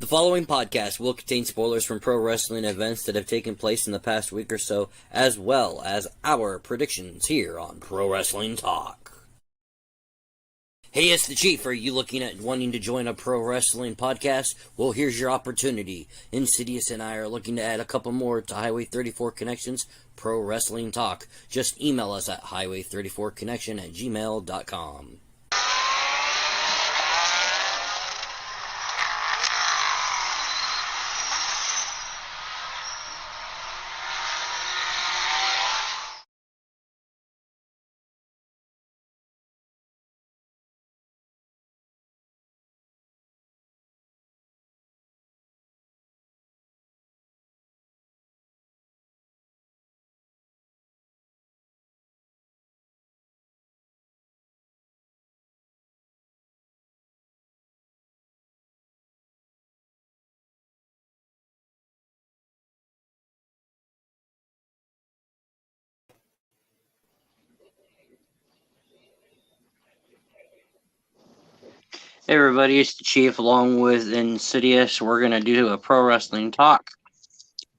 The following podcast will contain spoilers from pro wrestling events that have taken place in the past week or so, as well as our predictions here on Pro Wrestling Talk. Hey, it's the Chief. Are you looking at wanting to join a pro wrestling podcast? Well, here's your opportunity. Insidious and I are looking to add a couple more to Highway 34 Connections Pro Wrestling Talk. Just email us at highway34connection@gmail.com. Hey everybody, it's the Chief along with Insidious. We're going to do a pro wrestling talk.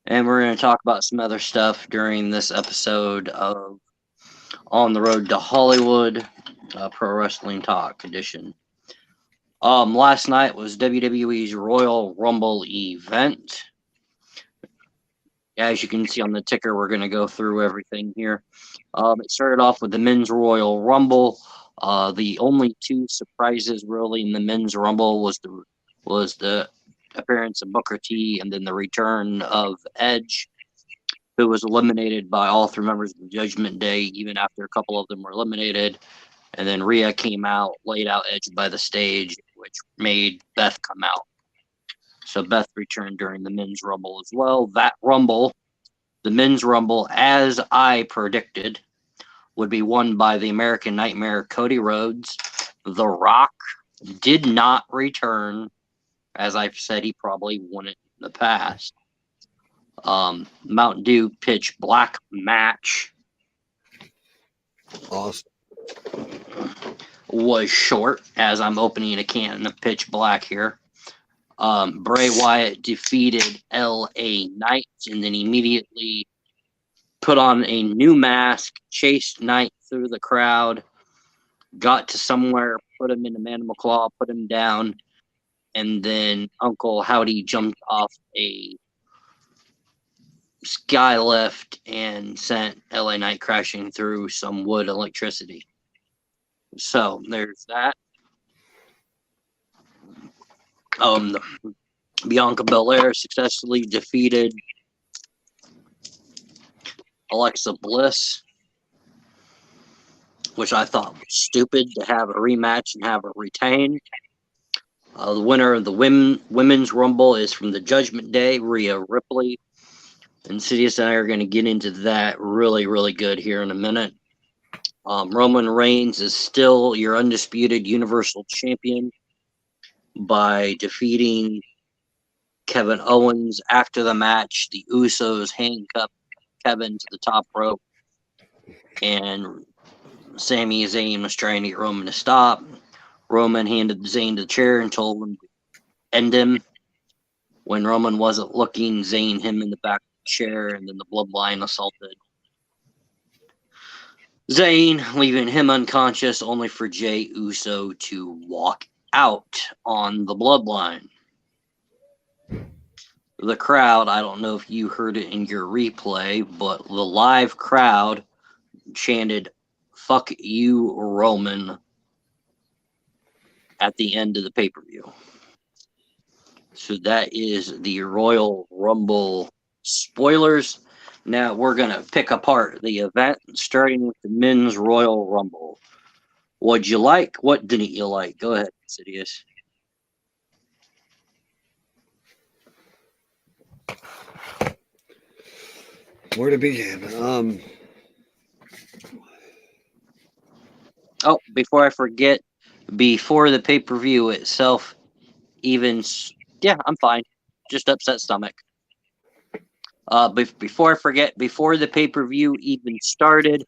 And we're going to talk about some other stuff during this episode of On the Road to Hollywood Pro Wrestling Talk edition. Last night was WWE's Royal Rumble event. As you can see on the ticker, we're going to go through everything here. It started off with the Men's Royal Rumble. The only two surprises really in the Men's Rumble was the appearance of Booker T and then the return of Edge, who was eliminated by all three members of the Judgment Day, even after a couple of them were eliminated. And then Rhea came out, laid out Edge by the stage, which made Beth come out. So Beth returned during the Men's Rumble as well. That Rumble, the Men's Rumble, as I predicted, would be won by the American Nightmare, Cody Rhodes. The Rock did not return. As I've said, he probably won it in the past. Mountain Dew Pitch Black match. Awesome. Was short, as I'm opening a can of Pitch Black here. Bray Wyatt defeated LA Knight and then immediately put on a new mask, chased Knight through the crowd, got to somewhere, put him in a Mandible Claw, put him down, and then Uncle Howdy jumped off a skylift and sent LA Knight crashing through some wood electricity. So there's that. Bianca Belair successfully defeated Alexa Bliss, which I thought was stupid to have a rematch and have her retain. The winner of the Women's Rumble is from the Judgment Day, Rhea Ripley. Insidious and I are going to get into that really, really good here in a minute. Roman Reigns is still your undisputed Universal Champion by defeating Kevin Owens. After the match, the Usos handcuffed Kevin to the top rope, and Sami Zayn was trying to get Roman to stop. Roman handed Zayn the chair and told him to end him. When Roman wasn't looking, Zayn him in the back of the chair, and then the Bloodline assaulted Zayn, leaving him unconscious, only for Jey Uso to walk out on the Bloodline. The crowd, I don't know if you heard it in your replay, but the live crowd chanted, "Fuck you, Roman," at the end of the pay-per-view. So that is the Royal Rumble spoilers. Now we're going to pick apart the event, starting with the Men's Royal Rumble. What'd you like? What didn't you like? Go ahead, Insidious. Where to begin? Oh, before I forget, before the pay-per-view itself even... Yeah, I'm fine. Just upset stomach. Before I forget, before the pay-per-view even started,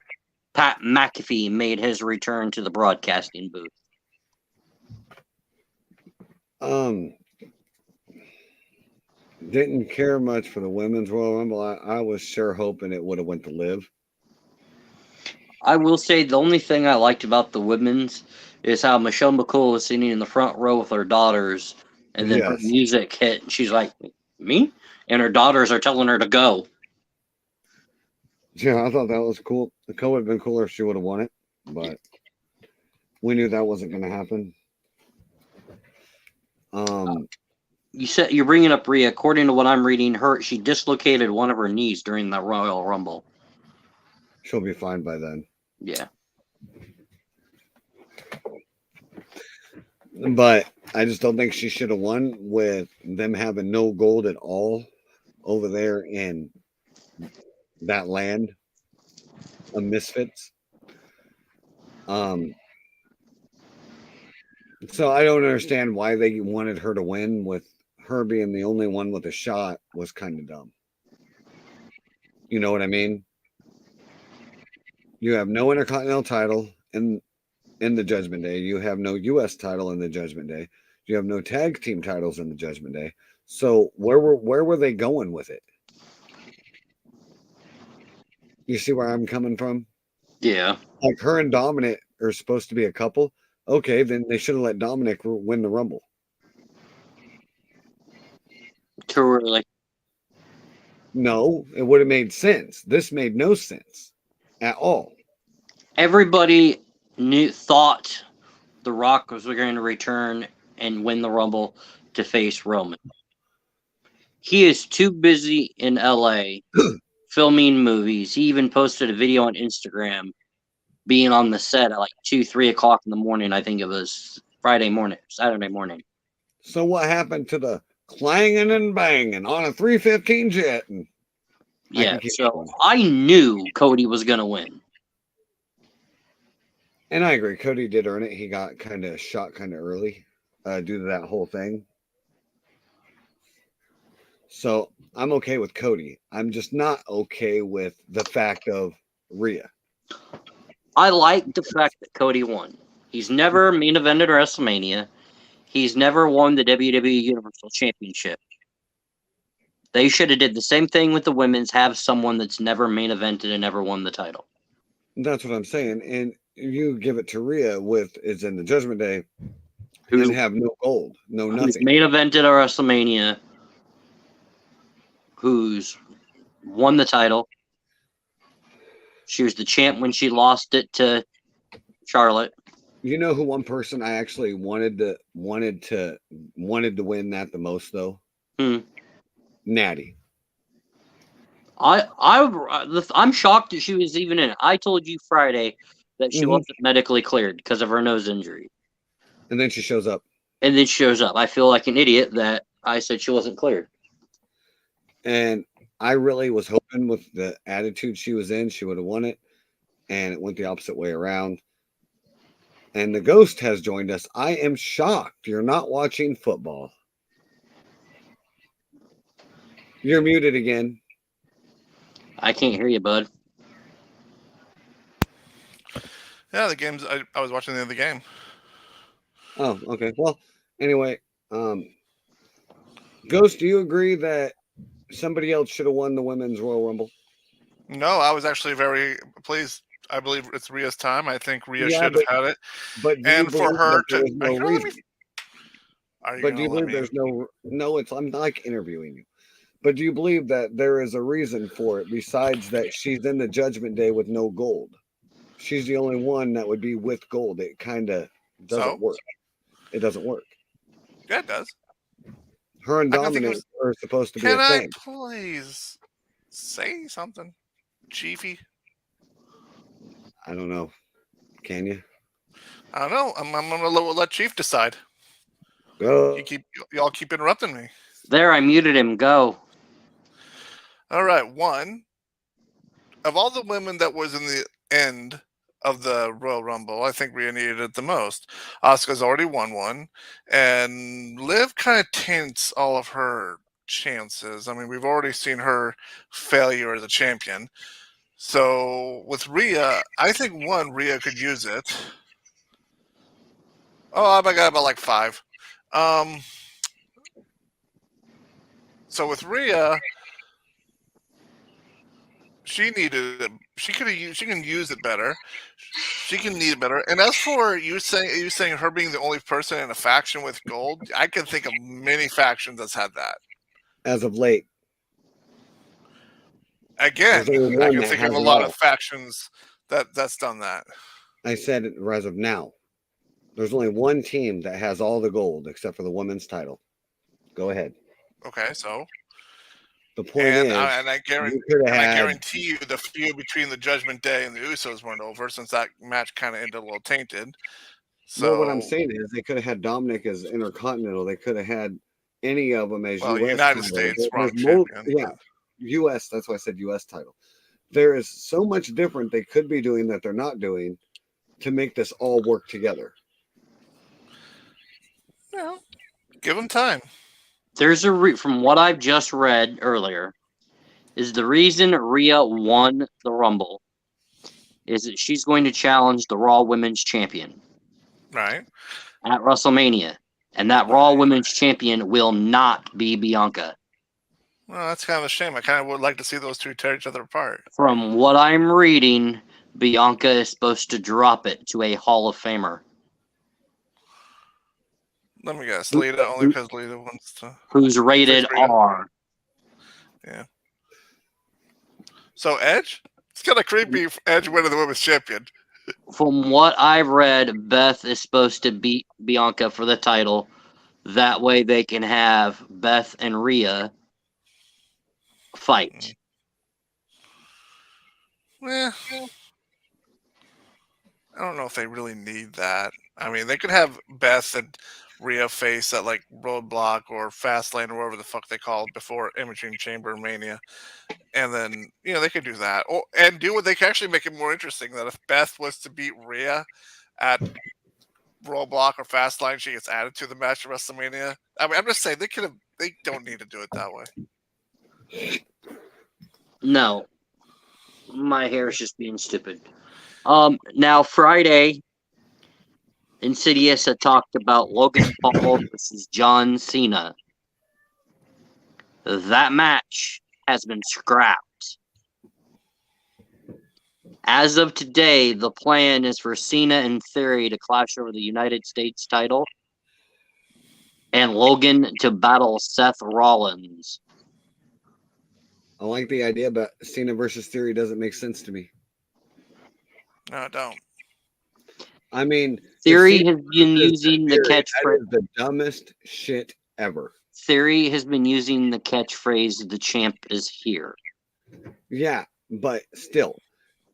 Pat McAfee made his return to the broadcasting booth. Didn't care much for the women's Royal Rumble. I was sure hoping it would have went to Liv. I will say the only thing I liked about the women's is how Michelle McCool was sitting in the front row with her daughters, and then her Yes. music hit, and she's like, "Me?" And her daughters are telling her to go. Yeah, I thought that was cool. The co would have been cooler if she would have won it, but we knew that wasn't going to happen. You said you're bringing up Rhea. According to what I'm reading, she dislocated one of her knees during the Royal Rumble. She'll be fine by then. Yeah. But I just don't think she should have won with them having no gold at all over there in that land of misfits. So I don't understand why they wanted her to win with her being the only one with a shot was kind of dumb. You know what I mean? You have no Intercontinental title in the Judgment Day. You have no U.S. title in the Judgment Day. You have no tag team titles in the Judgment Day. So where were they going with it? You see where I'm coming from? Yeah. Like her and Dominic are supposed to be a couple. Okay, then they should have let Dominic win the Rumble. Like, no, it would have made sense. This made no sense at all. Everybody thought The Rock was going to return and win the Rumble to face Roman. He is too busy in LA filming movies. He even posted a video on Instagram being on the set at like 2-3 o'clock in the morning. I think it was Saturday morning. So what happened to the clanging and banging on a 315 jet? And yeah, so I knew Cody was going to win. And I agree. Cody did earn it. He got kind of shot kind of early due to that whole thing. So I'm okay with Cody. I'm just not okay with the fact of Rhea. I like the fact that Cody won. He's never main evented WrestleMania. He's never won the WWE Universal Championship. They should have did the same thing with the women's. Have someone that's never main evented and never won the title. That's what I'm saying. And you give it to Rhea with it's in the Judgment Day and have no gold, no nothing. Who's main evented at WrestleMania, who's won the title. She was the champ when she lost it to Charlotte. You know who one person I actually wanted to win that the most though? Natty. I'm shocked that she was even in it. I told you Friday that she wasn't medically cleared because of her nose injury. And then she shows up. I feel like an idiot that I said she wasn't cleared. And I really was hoping with the attitude she was in, she would have won it. And it went the opposite way around. And the Ghost has joined us. I am shocked you're not watching football. You're muted again. I can't hear you, bud. Yeah, the games. I was watching the other game. Oh, okay. Well, anyway, Ghost, do you agree that somebody else should have won the Women's Royal Rumble? No, I was actually very pleased. I believe it's Rhea's time. I think Rhea should have had it. But and for her to, no reason. But do you believe there's no? It's I'm like interviewing you. But do you believe that there is a reason for it besides that she's in the Judgment Day with no gold? She's the only one that would be with gold. It kind of doesn't work. It doesn't work. Yeah, it does. Her and Dominic are supposed to be a thing. Can I please say something, Chiefy? I don't know. Can you? I don't know. I'm gonna let Chief decide. Go. Y'all keep interrupting me. There, I muted him. Go. All right. One of all the women that was in the end of the Royal Rumble, I think Rhea needed it the most. Asuka's already won one, and Liv kind of taints all of her chances. I mean, we've already seen her failure as a champion. So with Rhea, I think Rhea could use it. Oh, I got about like 5. So with Rhea, she needed it. She can use it better. She can need it better. And as for you saying her being the only person in a faction with gold, I can think of many factions that's had that. As of late. Again, There's only I one can that think of has a it lot all. of factions that's done that. I said it as of now. There's only one team that has all the gold except for the women's title. Go ahead. Okay, so The point and is, I you could have had. guarantee you the feud between the Judgment Day and the Usos weren't over since that match kind of ended a little tainted. So Well, what I'm saying is they could have had Dominic as Intercontinental. They could have had any of them as well, U.S. United title. States There's champion. yeah, U.S. That's why I said U.S. title. There is so much different they could be doing that they're not doing to make this all work together. Well, give them time. There's from what I've just read earlier, is the reason Rhea won the Rumble is that she's going to challenge the Raw Women's Champion Right. at WrestleMania. And that Raw Women's Champion will not be Bianca. Well, that's kind of a shame. I kind of would like to see those two tear each other apart. From what I'm reading, Bianca is supposed to drop it to a Hall of Famer. Let me guess. Lita, only because Lita wants to. Who's rated R. Yeah. So Edge? It's kind of creepy if Edge winning the Women's Champion. From what I've read, Beth is supposed to beat Bianca for the title. That way they can have Beth and Rhea fight. Well, I don't know if they really need that. I mean, they could have Beth and Rhea face at like Roadblock or Fastlane or whatever the fuck they call it before Imaging Chamber Mania. And then, they could do that. And do what they can actually make it more interesting that if Beth was to beat Rhea at Roadblock or Fastlane, she gets added to the match at WrestleMania. I mean, I'm just saying they don't need to do it that way. No. My hair is just being stupid. Now Friday, Insidious had talked about Logan Paul versus John Cena. That match has been scrapped. As of today, the plan is for Cena and Theory to clash over the United States title and Logan to battle Seth Rollins. I like the idea, but Cena versus Theory doesn't make sense to me. No, I don't. I mean, Theory has been using the catchphrase. That is the dumbest shit ever. Theory has been using the catchphrase, "The champ is here." Yeah, but still.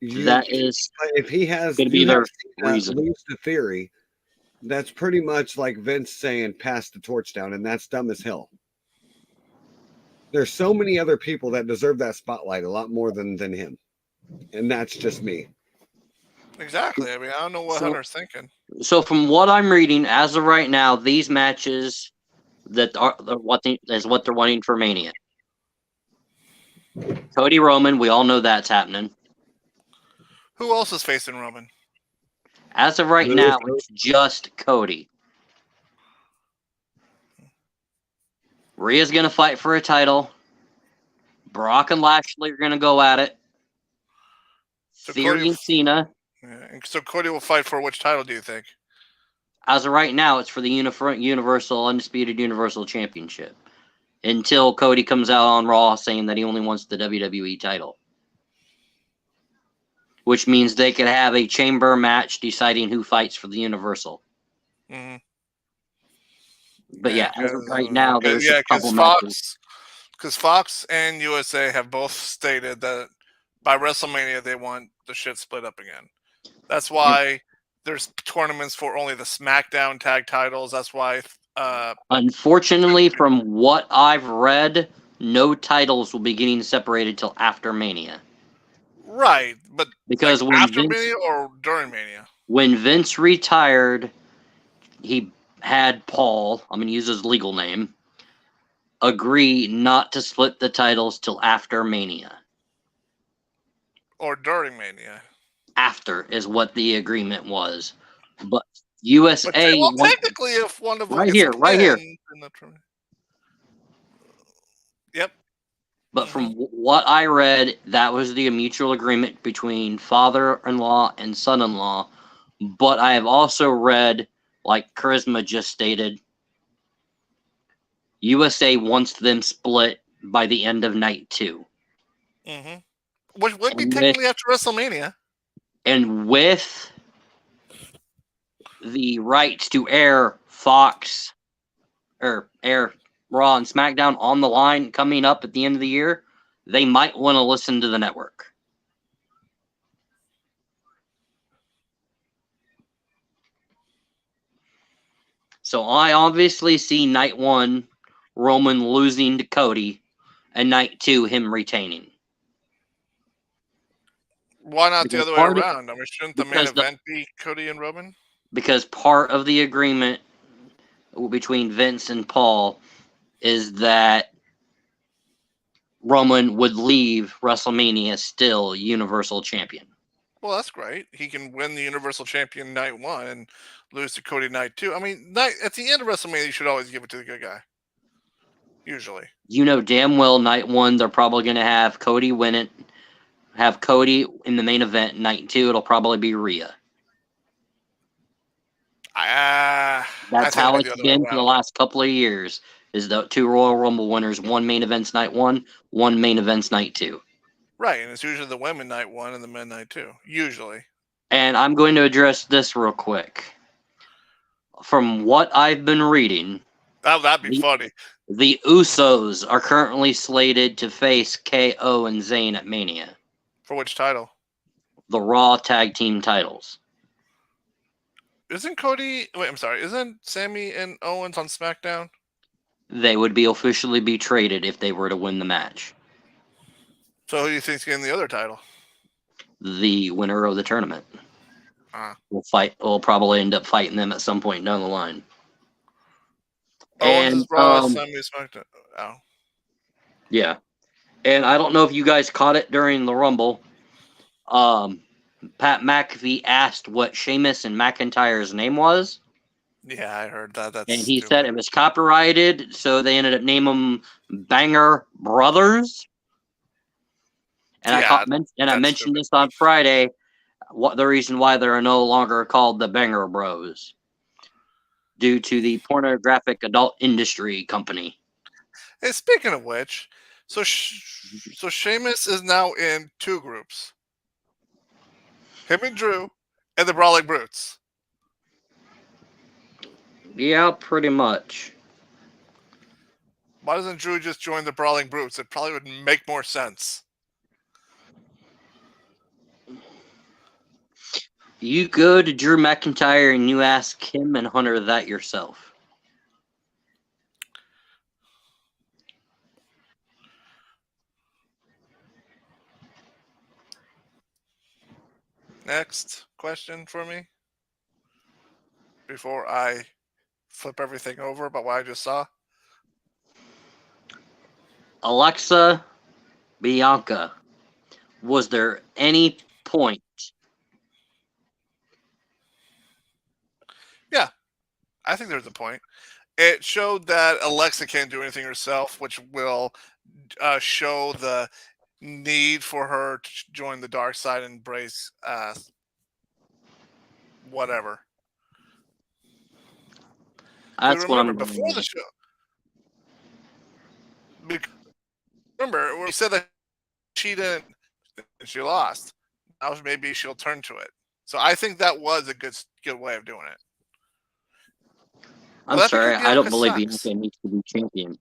If he has going to be their reason. Lose to Theory, that's pretty much like Vince saying pass the torch down, and that's dumb as hell. There's so many other people that deserve that spotlight a lot more than him. And that's just me. Exactly. I mean, I don't know what Hunter's thinking. So from what I'm reading, as of right now, these matches that are what they're wanting for Mania. Cody Roman, we all know that's happening. Who else is facing Roman? As of right now, it's just Cody. Rhea's going to fight for a title. Brock and Lashley are going to go at it. So Theory and Cena. Yeah. So Cody will fight for which title, do you think? As of right now, it's for the Universal Undisputed Universal Championship. Until Cody comes out on Raw saying that he only wants the WWE title. Which means they could have a chamber match deciding who fights for the Universal. Mm-hmm. But yeah, as of right now, there's a couple matches. Because Fox and USA have both stated that by WrestleMania they want the shit split up again. That's why there's tournaments for only the SmackDown tag titles. That's why. Unfortunately, from what I've read, no titles will be getting separated till after Mania. Right, but because like after Mania or during Mania? When Vince retired, he had Paul, I'm going to use his legal name, agree not to split the titles till after Mania. Or during Mania. After is what the agreement was. But USA... But technically, if one of them right here. Yep. But from what I read, that was the mutual agreement between father-in-law and son-in-law. But I have also read, like Charisma just stated, USA wants them split by the end of night 2. Which would be And technically after WrestleMania. And with the rights to air Fox or air Raw and SmackDown on the line coming up at the end of the year, they might want to listen to the network. So I obviously see night 1 Roman losing to Cody and night 2 him retaining. Why not Because the other way part of- around? I mean, shouldn't the main because the- event be Cody and Roman? Because part of the agreement between Vince and Paul is that Roman would leave WrestleMania still Universal Champion. Well, that's great. He can win the Universal Champion night 1 and lose to Cody night 2. I mean, at the end of WrestleMania, you should always give it to the good guy. Usually. You know damn well night 1 they're probably going to have Cody win it, have Cody in the main event. Night 2 it'll probably be Rhea. That's how it's been for the last couple of years. Is the 2 Royal Rumble winners, 1 main events night 1, 1 main events night 2. Right, and it's usually the women night 1 and the men night 2. Usually. And I'm going to address this real quick. From what I've been reading, that'd be funny. The Usos are currently slated to face KO and Zayn at Mania. For which title? The Raw Tag Team titles. Isn't Cody... Wait, I'm sorry. Isn't Sammy and Owens on SmackDown? They would be officially be traded if they were to win the match. So who do you think's getting the other title? The winner of the tournament. We'll probably end up fighting them at some point down the line. Owens is Raw, Sammy is SmackDown. Oh. Yeah. And I don't know if you guys caught it during the Rumble. Pat McAfee asked what Sheamus and McIntyre's name was. Yeah, I heard that. And he said it was copyrighted, so they ended up naming them Banger Brothers. And I mentioned this on Friday. What the reason why they are no longer called the Banger Bros, due to the pornographic adult industry company. Hey, speaking of which, so Sheamus is now in 2 groups. Him and Drew, and the Brawling Brutes. Yeah, pretty much. Why doesn't Drew just join the Brawling Brutes? It probably would make more sense. You go to Drew McIntyre and you ask him and Hunter that yourself. Next question for me. Before I flip everything over about what I just saw. Alexa, Bianca, was there any point? Yeah, I think there's a point. It showed that Alexa can't do anything herself, which will show the need for her to join the dark side and embrace whatever. That's what I'm before the show. Remember, we said that she didn't, and she lost. Now maybe she'll turn to it. So I think that was a good way of doing it. I'm sorry, I don't believe Bianca needs to be champion.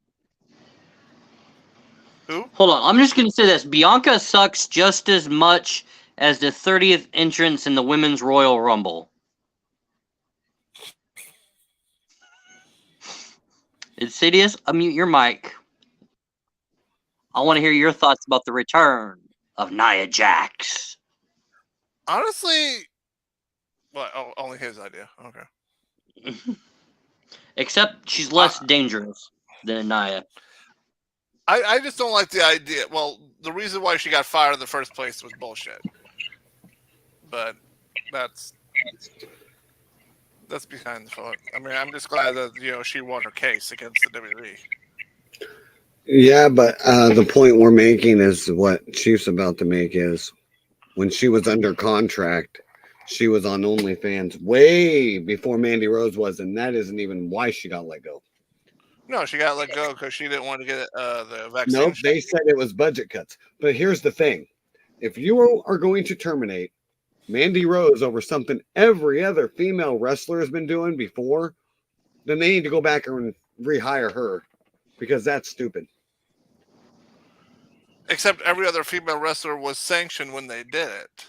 Who? Hold on, I'm just going to say this. Bianca sucks just as much as the 30th entrance in the Women's Royal Rumble. Insidious, unmute your mic. I want to hear your thoughts about the return of Nia Jax. Honestly, only his idea. Okay. Except she's less dangerous than Nia. I just don't like the idea. Well, the reason why she got fired in the first place was bullshit. But that's behind the phone. I mean, I'm just glad that she won her case against the WWE. Yeah, but the point we're making is what Chief's about to make is when she was under contract, she was on OnlyFans way before Mandy Rose was, and that isn't even why she got let go. No, she got let go because she didn't want to get the vaccine. Nope, they said it was budget cuts. But here's the thing: if you are going to terminate Mandy Rose over something every other female wrestler has been doing before, then they need to go back and rehire her because that's stupid. Except every other female wrestler was sanctioned when they did it.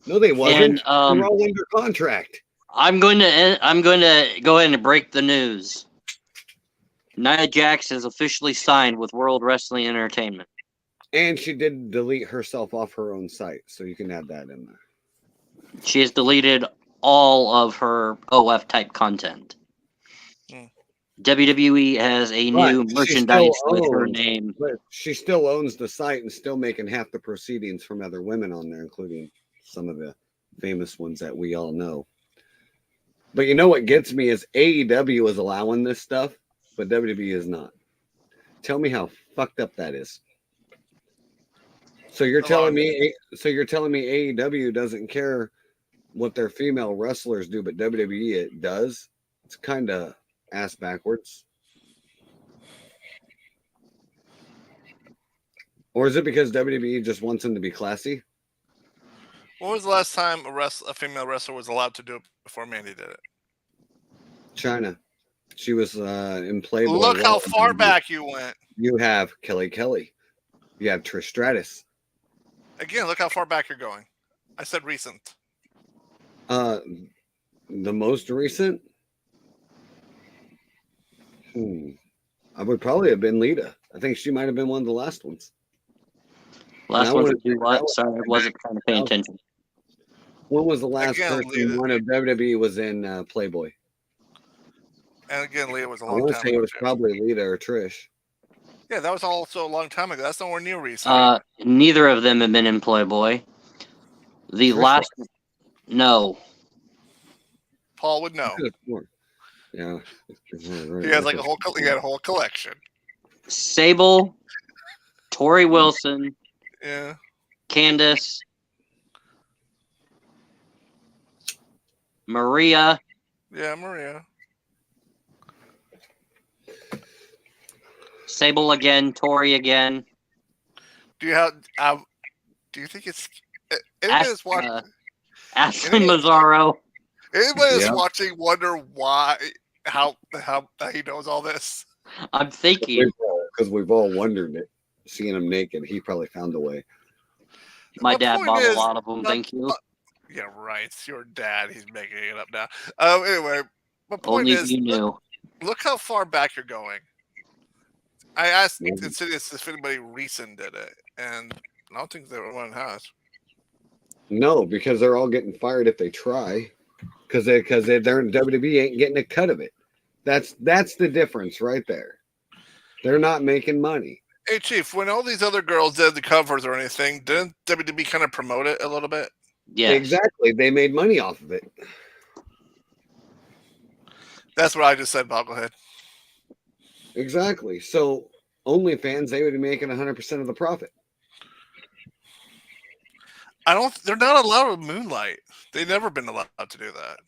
No, they wasn't. And They're all under contract. I'm going to go ahead and break the news. Nia Jax has officially signed with World Wrestling Entertainment. And she did delete herself off her own site, so you can add that in there. She has deleted all of her OF type content. WWE has a new merchandise with her name. But she still owns the site and still making half the proceedings from other women on there, including some of the famous ones that we all know. But you know what gets me is AEW is allowing this stuff, but WWE is not. Tell me how fucked up that is. So you're telling me AEW doesn't care what their female wrestlers do, but WWE it does? It's kind of ass backwards. Or is it because WWE just wants them to be classy? When was the last time a female wrestler was allowed to do it before Mandy did it? China. She was in Playboy. Look how far back you went. You have Kelly. You have Trish Stratus. Again, look how far back you're going. I said recent. The most recent? I would probably have been Lita. I think she might have been one of the last ones. Last one to do what? Sorry, I wasn't trying to pay attention. When was the last person one of WWE was in Playboy? And again, Lita was a I long want to time say ago. it was probably Lita or Trish. Yeah, that was also a long time ago. That's nowhere near recent. Neither of them have been in Playboy. The Trish last, no. Paul would know. Yeah, He has like he had a whole collection. Sable, Tori Wilson, Yeah, Candace, Maria. Yeah, Maria. Sable again, Tori again. Do you think it's anybody that's watching? Ashley Mazzaro. Anybody that's watching wonder why how he knows all this? I'm thinking because we've all wondered it. Seeing him naked, he probably found a way. My dad bought a lot of them. Thank you. Yeah, right. It's your dad. He's making it up now. Anyway, my point Only is, you knew. Look how far back you're going. I asked Insidious if anybody recent did it, and I don't think everyone has. No, because they're all getting fired if they try. Because they're in WWE ain't getting a cut of it. That's the difference right there. They're not making money. Hey, Chief, when all these other girls did the covers or anything, didn't WWE kind of promote it a little bit? Yeah, exactly. They made money off of it. That's what I just said, Bobblehead. Exactly. So OnlyFans, they would be making 100% of the profit. They're not allowed to moonlight. They've never been allowed to do that.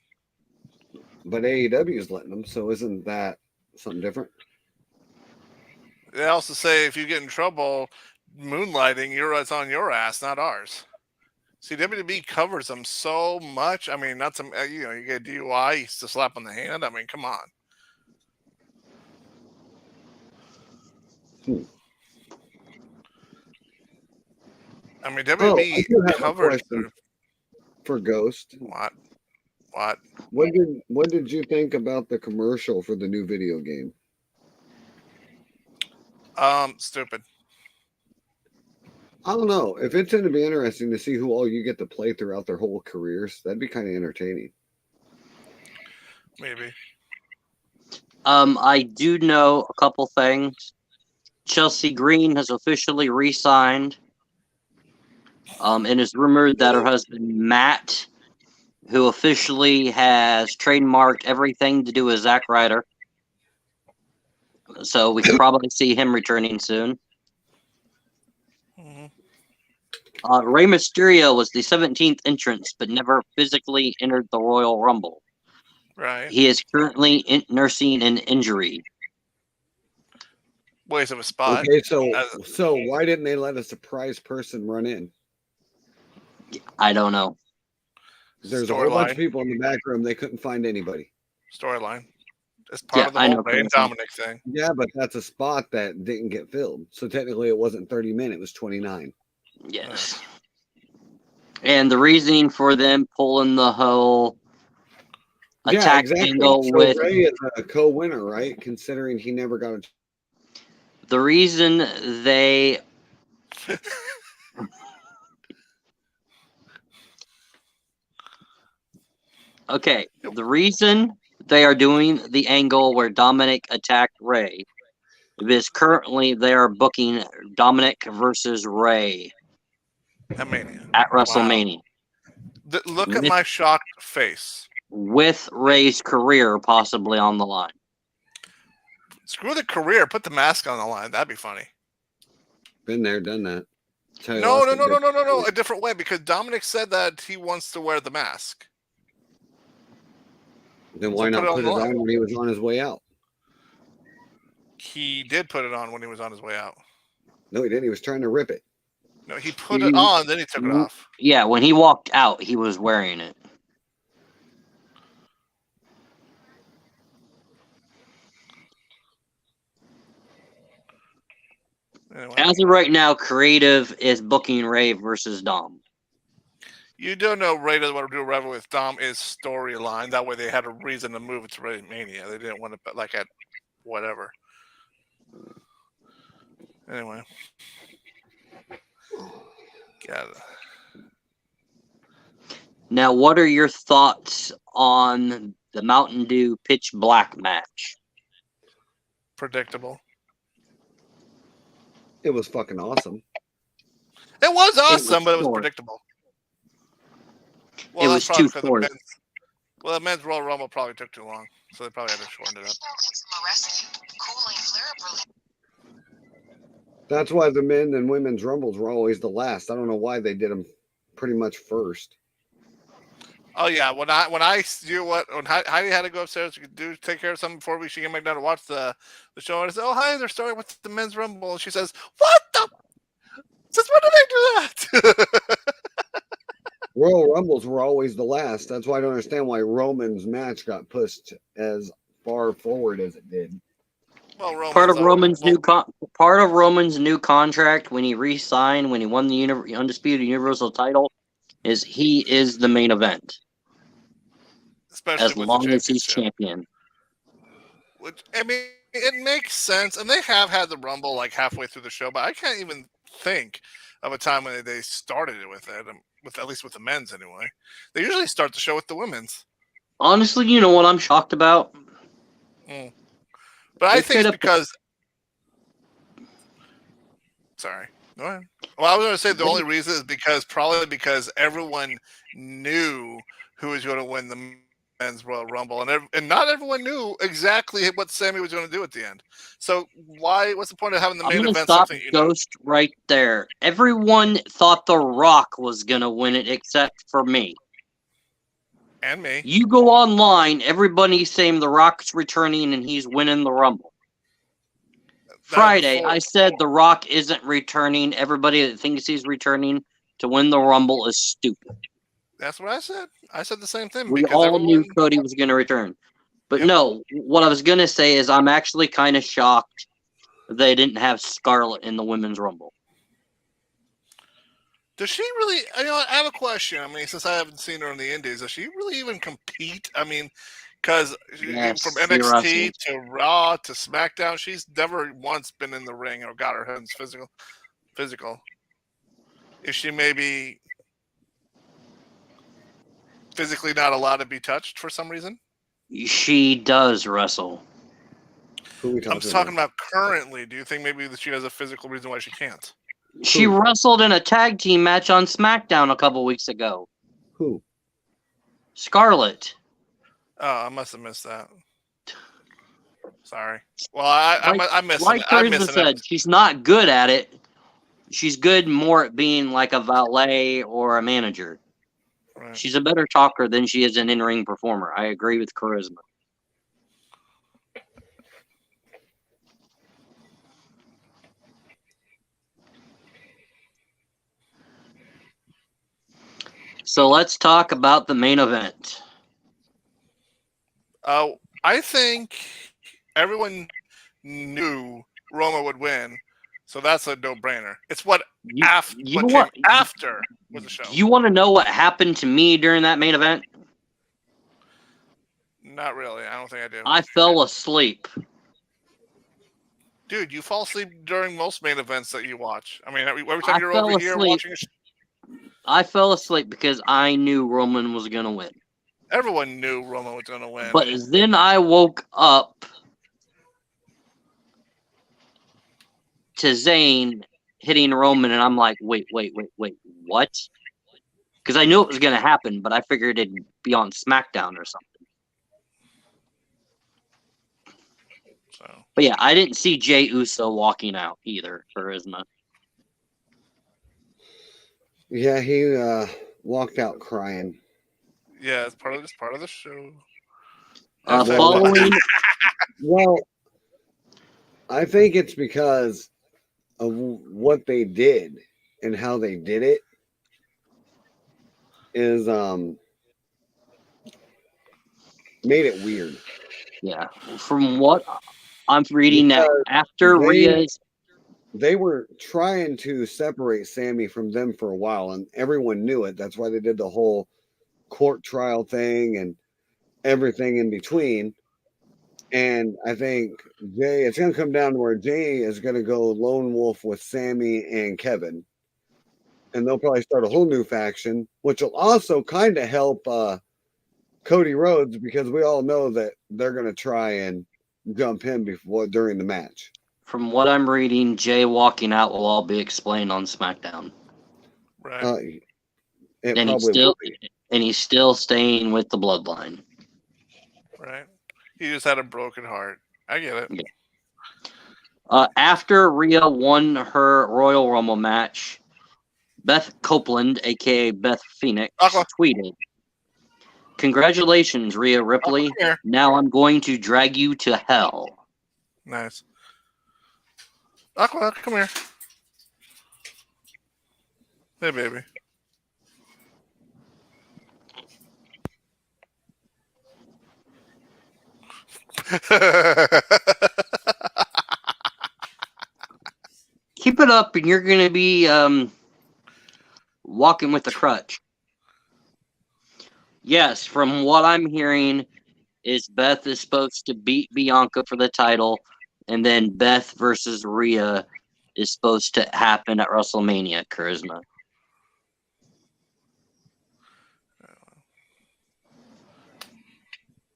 But AEW is letting them, so isn't that something different? They also say if you get in trouble moonlighting, it's on your ass, not ours. See, WWE covers them so much. I mean, not some, you get a DUI, you just slap on the hand. I mean, come on. I mean, WWE covers for Ghost. What? What did you think about the commercial for the new video game? Stupid. I don't know. If it's going to be interesting to see who all you get to play throughout their whole careers, that'd be kind of entertaining. Maybe. I do know a couple things. Chelsea Green has officially re-signed. And it's rumored that her husband Matt, who officially has trademarked everything to do with Zack Ryder, So we could probably see him returning soon. Mhm. Rey Mysterio was the 17th entrance, but never physically entered the Royal Rumble. Right. He is currently nursing an injury. Waste of a spot. Okay, so why didn't they let a surprise person run in? I don't know. There's a whole bunch of Storyline. people in the back room. They couldn't find anybody. Storyline. It's part Yeah, of the I whole know, Ray and Chris. Dominic thing. Yeah, but that's a spot that didn't get filled. So technically, it wasn't 30 minutes. It was 29. Yes. And the reasoning for them pulling the whole attack angle So with Ray is a co-winner, right? Considering he never got a. the reason they okay, the reason they are doing the angle where Dominic attacked Ray is currently they are booking Dominic versus Ray At Mania. at WrestleMania Look at With- my shocked face. with Ray's career possibly on the line. Screw the career. Put the mask on the line. That'd be funny. Been there, done that. Tell you No. lots of different- A different way, because Dominic said that he wants to wear the mask. Then why So not put it on put the it line. on when he was on his way out? He did put it on when he was on his way out. No, he didn't. He was trying to rip it. No, he put it on, then he took it off. Yeah, when he walked out, he was wearing it. Anyway, As of right now, Creative is booking Ray versus Dom. you do know Ray doesn't want to do a rival with Dom is storyline. That way they had a reason to move it to Ray Mania. They didn't want to like at whatever. Anyway. Got it. Now, what are your thoughts on the Mountain Dew Pitch Black match? Predictable. It was fucking awesome. It was awesome, but it was short. predictable. It was too because short. the men's Royal Rumble probably took too long, so they probably had to shorten it up. That's why the men and women's rumbles were always the last. I don't know why they did them pretty much first. Oh yeah, when Heidi had to go upstairs to take care of something before she came back down to watch the show, and I said, "Oh hi, they're starting with the men's rumble." And she says, "What the? Since when did they do that?" Royal Rumbles were always the last. That's why I don't understand why Roman's match got pushed as far forward as it did. Well, Part of Roman's new contract when he re-signed, when he won the undisputed Universal title, is he is the main event especially as with long the as he's championship. champion. Which, I mean, it makes sense, and they have had the Rumble like halfway through the show, but I can't even think of a time when they started it with it, at least with the men's anyway. They usually start the show with the women's. Honestly, you know what I'm shocked about? But I They think it's could have- because. Sorry, go ahead. Well, I was going to say the only reason is probably because everyone knew who was going to win the men's Royal Rumble, and not everyone knew exactly what Sammy was going to do at the end. So what's the point of having the I'm main gonna event stop something you know? Ghost right there. Everyone thought The Rock was gonna win it except for me. And me? You go online, everybody's saying The Rock's returning and he's winning the Rumble. Friday, I said The Rock isn't returning. Everybody that thinks he's returning to win the Rumble is stupid. That's what I said. I said the same thing. We because all everyone, knew Cody was going to return. But Yep. no, what I was going to say is I'm actually kind of shocked they didn't have Scarlett in the Women's Rumble. Does she really? I have a question. I mean, since I haven't seen her in the Indies, does she really even compete? I mean, because Yes, from she NXT wrestles. to Raw to SmackDown, she's never once been in the ring or got her hands physical. Is she maybe physically not allowed to be touched for some reason? She does wrestle. Who are we I'm just talking about currently. Do you think maybe that she has a physical reason why she can't? She Who? wrestled in a tag team match on SmackDown a couple weeks ago. Who? Scarlett. Oh, I must have missed that. Sorry. Well, I'm missing Like it. I'm Charisma missing said, it. she's not good at it. She's good more at being like a valet or a manager. Right. She's a better talker than she is an in-ring performer. I agree with Charisma. So let's talk about the main event. I think everyone knew Roma would win, so that's a no-brainer. It's what You, you what want came after was the show. you want to know what happened to me during that main event? Not really. I don't think I do. I fell asleep. Dude, you fall asleep during most main events that you watch. I mean, every I time you're fell over here asleep. watching, I fell asleep because I knew Roman was going to win. everyone knew Roma was going to win. But then I woke up to Zayn hitting Roman, and I'm like, wait, what? Because I knew it was going to happen, but I figured it'd be on SmackDown or something. So. But yeah, I didn't see Jey Uso walking out either, Charisma. Yeah, he walked out crying. Yeah, it's part of the show. Following, Well, I think it's because of what they did and how they did it is made it weird. yeah, from what I'm reading now, Because after Rhea's, they were trying to separate Sammy from them for a while, and everyone knew it. That's why they did the whole court trial thing and everything in between. And I think Jay, it's going to come down to where Jay is going to go lone wolf with Sammy and Kevin. And they'll probably start a whole new faction, which will also kind of help Cody Rhodes, because we all know that they're going to try and jump him during the match. from what I'm reading, Jay walking out will all be explained on SmackDown. Right. And he's still staying with the Bloodline. Right. He just had a broken heart. I get it. Yeah. After Rhea won her Royal Rumble match, Beth Copeland, aka Beth Phoenix, tweeted, "Congratulations, Rhea Ripley. Now I'm going to drag you to hell." Nice. Aqua, come here. Hey, baby. Keep it up, and you're going to be walking with a crutch. Yes, from what I'm hearing, is Beth is supposed to beat Bianca for the title, and then Beth versus Rhea is supposed to happen at WrestleMania, Charisma.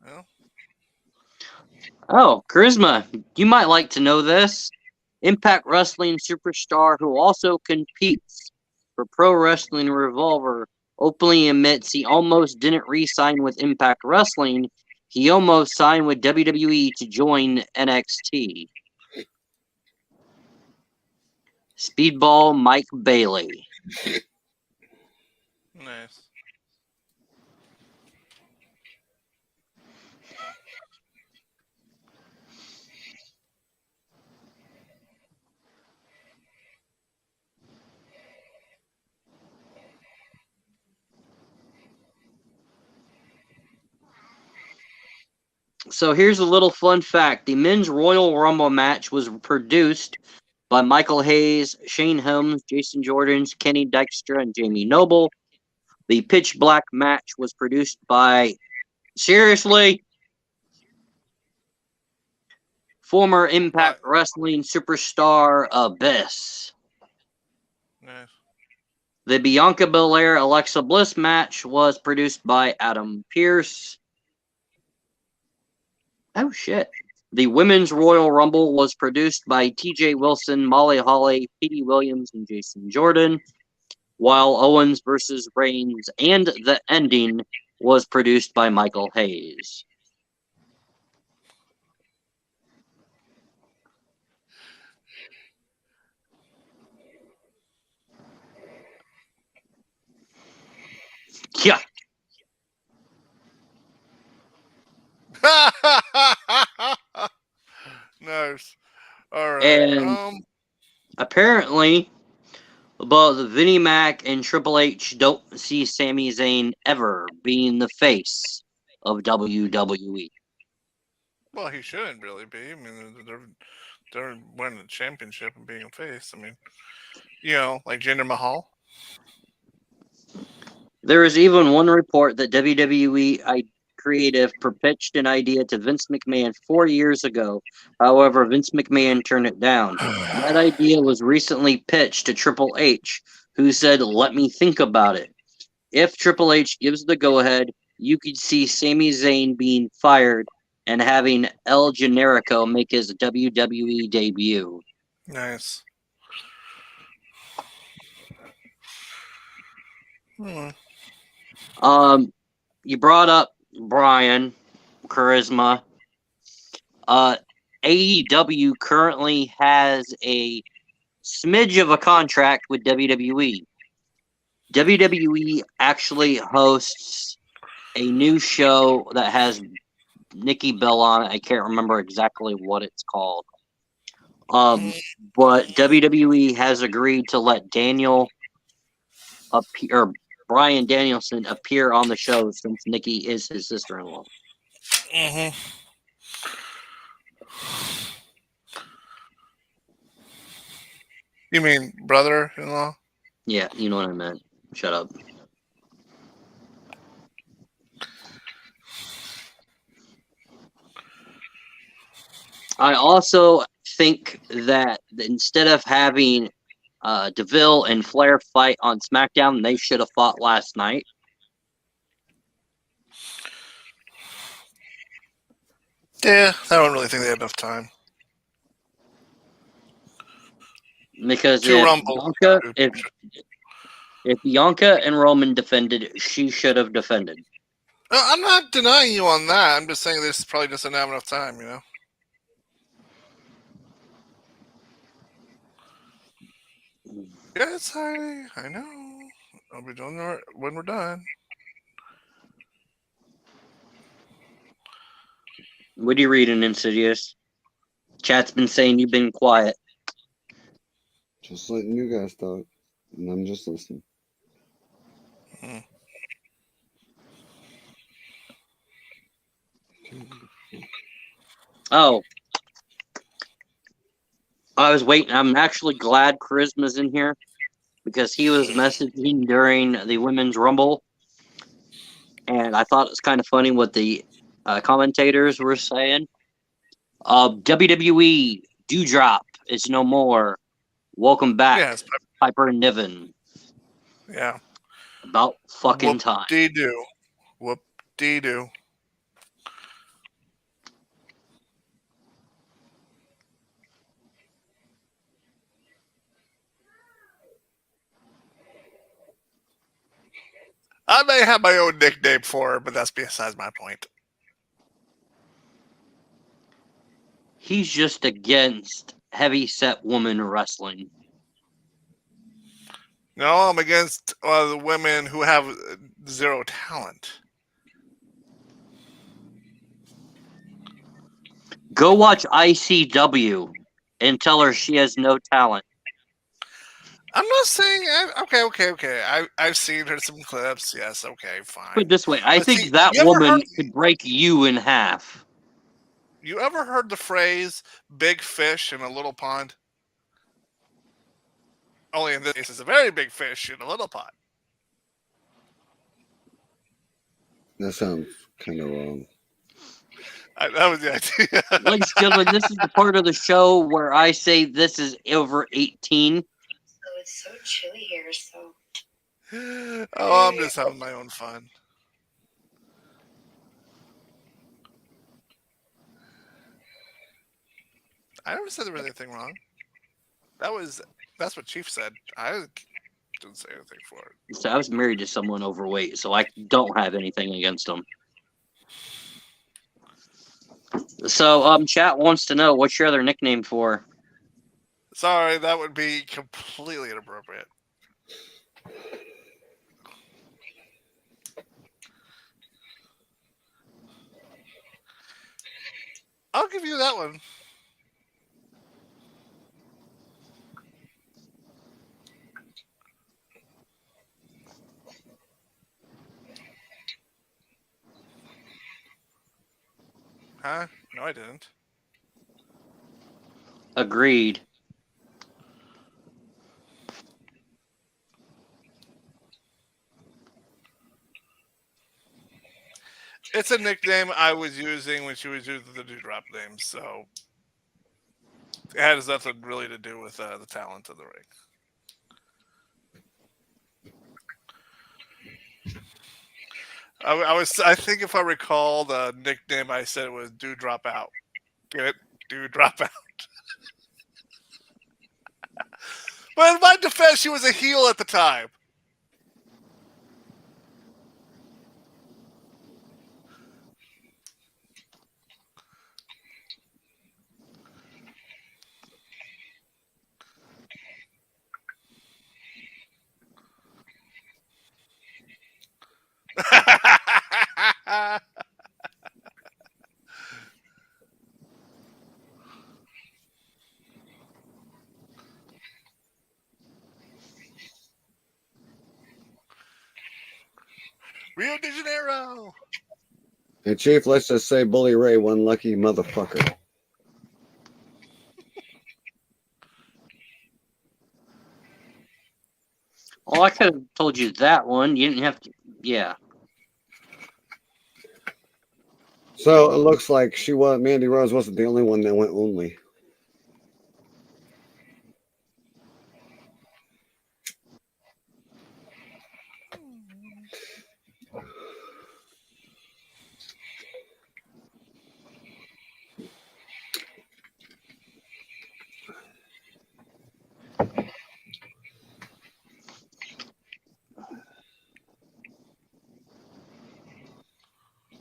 Well. Oh, Charisma, you might like to know this. Impact Wrestling superstar who also competes for Pro Wrestling Revolver openly admits he almost didn't re-sign with Impact Wrestling. He almost signed with WWE to join NXT. Speedball Mike Bailey. Nice. So here's a little fun fact. The men's Royal Rumble match was produced by Michael Hayes, Shane Helms, Jason Jordans, Kenny Dykstra, and Jamie Noble. The Pitch Black match was produced by, seriously, former Impact Wrestling superstar Abyss. Nice. The Bianca Belair Alexa Bliss match was produced by Adam Pearce. Oh, shit. The Women's Royal Rumble was produced by TJ Wilson, Molly Holly, Petey Williams, and Jason Jordan, while Owens versus Reigns and The Ending was produced by Michael Hayes. Yeah. Nice. All right. And apparently, both Vinnie Mac and Triple H don't see Sami Zayn ever being the face of WWE. Well, he shouldn't really be. I mean, they're winning the championship and being a face. I mean, like Jinder Mahal. There is even one report that WWE creative pitched an idea to Vince McMahon 4 years ago. However, Vince McMahon turned it down. That idea was recently pitched to Triple H, who said, "Let me think about it." If Triple H gives the go-ahead, you could see Sami Zayn being fired and having El Generico make his WWE debut. Nice. You brought up Brian Charisma. AEW currently has a smidge of a contract with WWE. WWE actually hosts a new show that has Nikki Bella on it. I can't remember exactly what it's called. But WWE has agreed to let Brian Danielson appear on the show since Nikki is his sister-in-law. You mean brother-in-law? Yeah, you know what I meant. Shut up. I also think that instead of having DeVille and Flair fight on SmackDown, they should have fought last night. Yeah, I don't really think they had enough time. Because if Bianca and Roman defended, she should have defended. I'm not denying you on that. I'm just saying this probably just didn't have enough time, Yes, I know. I'll be doing it when we're done. What are you reading, Insidious? Chat's been saying you've been quiet. Just letting you guys talk, and I'm just listening. Oh. I was waiting. I'm actually glad Charisma's in here because he was messaging during the Women's Rumble. And I thought it was kind of funny what the commentators were saying. WWE Dewdrop is no more. Welcome back, Yes, Piper and Niven. Yeah. About fucking time. Whoop-dee-doo. Whoop-dee-doo. I may have my own nickname for her, but that's besides my point. He's just against heavy-set woman wrestling. No, I'm against the women who have zero talent. Go watch ICW and tell her she has no talent. I'm not saying okay. I've seen her some clips. Yes, okay, fine. Put it this way, I think that woman could break you in half. You ever heard the phrase "big fish in a little pond"? Only in this case, it's a very big fish in a little pond. That sounds kind of wrong. That was the idea. Ladies and gentlemen, this is the part of the show where I say this is over 18. So it's so chilly here, so. Oh, I'm just having my own fun. I never said there was anything wrong. That's what Chief said. I didn't say anything for it. So I was married to someone overweight, so I don't have anything against them. So, chat wants to know, what's your other nickname for? Sorry, that would be completely inappropriate. I'll give you that one. Huh? No, I didn't. Agreed. It's a nickname I was using when she was using the Dewdrop name, so it has nothing really to do with the talent of the ring. I think if I recall the nickname, I said it was Dewdrop Out. Get it? Dewdrop Out. But in my defense, she was a heel at the time. Rio de Janeiro. Hey, Chief, let's just say Bully Ray, one lucky motherfucker. Well, I could have told you that one. You didn't have to. Yeah. So it looks like Mandy Rose wasn't the only one that went only.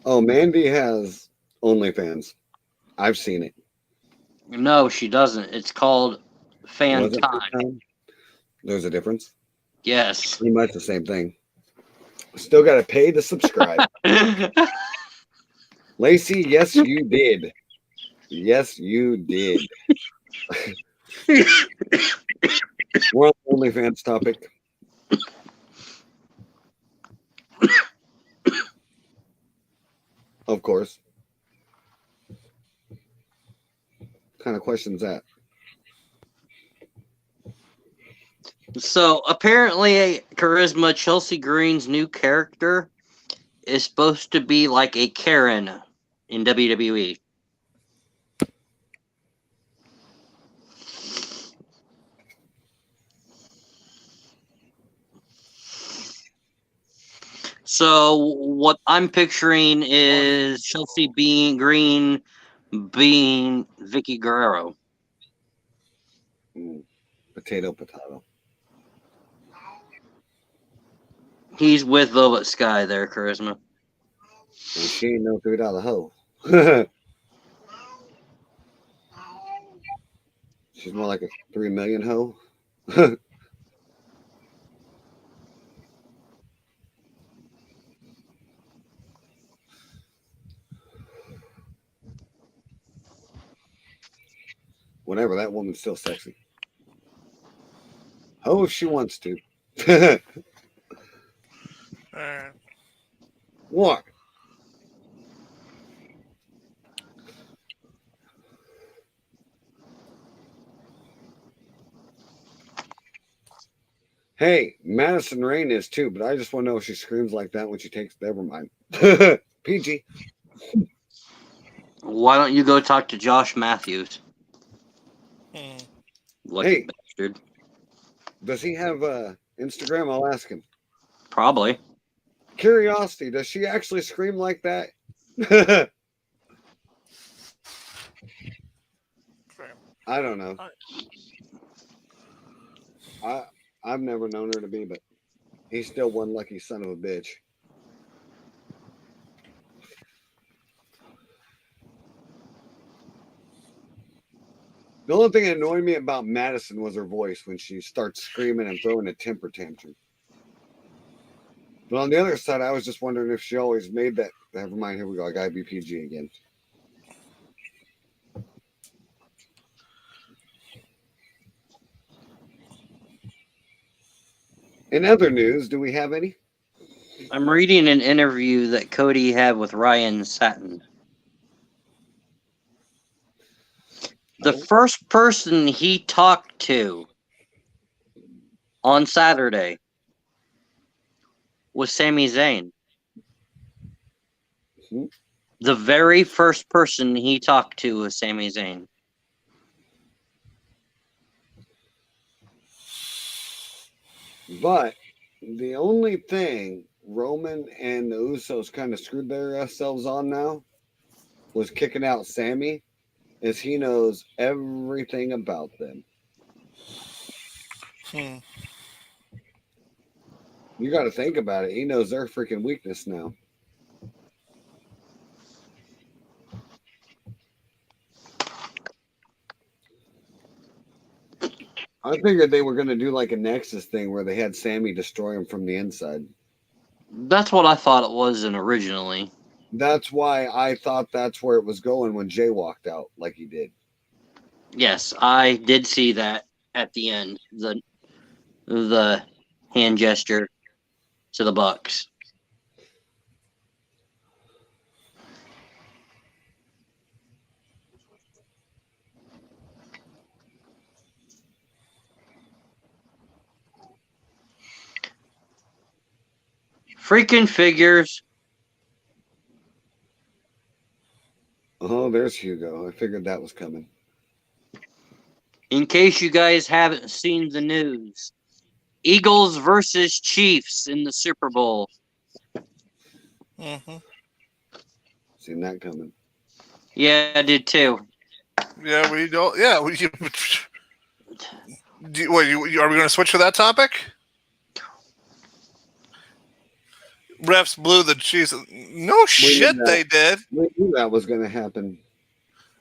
Oh, Mandy has OnlyFans. I've seen it. No, she doesn't. It's called Fan Was it Time. Time? There's a difference. Yes. Pretty much the same thing. Still got to pay to subscribe. Lacey, yes, you did. Yes, you did. We're on the OnlyFans topic. Of course. What kind of question's that? So apparently, Charisma Chelsea Green's new character is supposed to be like a Karen in WWE. So what I'm picturing is Chelsea Green being Vicky Guerrero. Potato. He's with Velvet Sky there, Charisma. And she ain't no $3 hoe. She's more like a 3 million hoe. Whatever, that woman's still sexy. Oh, if she wants to. What? Hey, Madison Rain is too, but I just want to know if she screams like that when she takes. Never mind. PG. Why don't you go talk to Josh Matthews? Lucky Hey. bastard. Does he have Instagram? I'll ask him. Probably. Curiosity, does she actually scream like that? I don't know. I've never known her to be, but he's still one lucky son of a bitch. The only thing that annoyed me about Madison was her voice when she starts screaming and throwing a temper tantrum. But on the other side, I was just wondering if she always made that. Never mind. Here we go. I gotta be PG again. In other news, do we have any? I'm reading an interview that Cody had with Ryan Satin. The first person he talked to on Saturday was Sami Zayn. Hmm. The very first person he talked to was Sami Zayn. But the only thing Roman and the Usos kind of screwed themselves on now was kicking out Sammy, as he knows everything about them. Hmm. You got to think about it. He knows their freaking weakness now. I figured they were going to do like a Nexus thing where they had Sammy destroy him from the inside. That's what I thought it was originally. That's why I thought that's where it was going when Jay walked out like he did. Yes, I did see that at the end. The hand gesture to the Bucks. Freaking figures. Oh, there's Hugo. I figured that was coming. In case you guys haven't seen the news, Eagles versus Chiefs in the Super Bowl. Mm-hmm. Seen that coming. Yeah, I did too. Yeah, we don't. Yeah, are we going to switch to that topic? Refs blew the Chiefs. No shit, they did. We knew that was going to happen.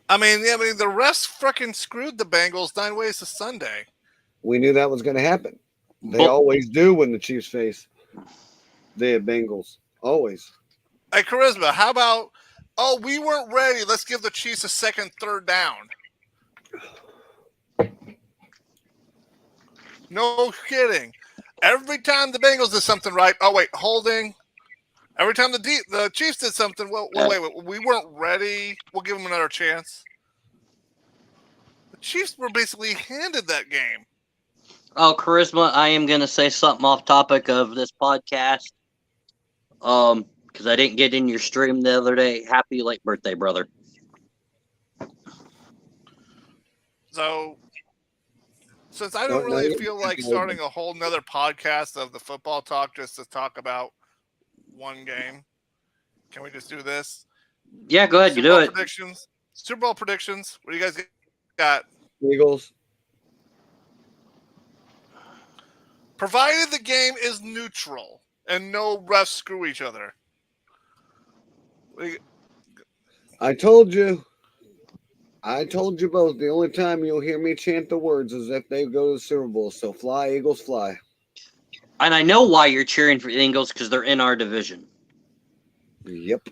I mean, the refs fucking screwed the Bengals 9 ways to Sunday. We knew that was going to happen. They But- always do when the Chiefs face the Bengals. Always. Hey, Charisma, how about, oh, we weren't ready. Let's give the Chiefs a second, third down. No kidding. Every time the Bengals did something right, oh, wait, holding. Every time the Chiefs did something, well, wait, we weren't ready. We'll give them another chance. The Chiefs were basically handed that game. Oh, Charisma, I am going to say something off topic of this podcast. Because I didn't get in your stream the other day. Happy late birthday, brother. So, since I don't really feel like starting a whole nother podcast of the football talk just to talk about one game, can we just do this? Yeah, go ahead. You do it. Predictions. Super Bowl predictions. What do you guys got? Eagles. Provided the game is neutral and no refs screw each other. I told you. I told you both. The only time you'll hear me chant the words is if they go to the Super Bowl. So fly, Eagles, fly. And I know why you're cheering for the Eagles, because they're in our division. Yep.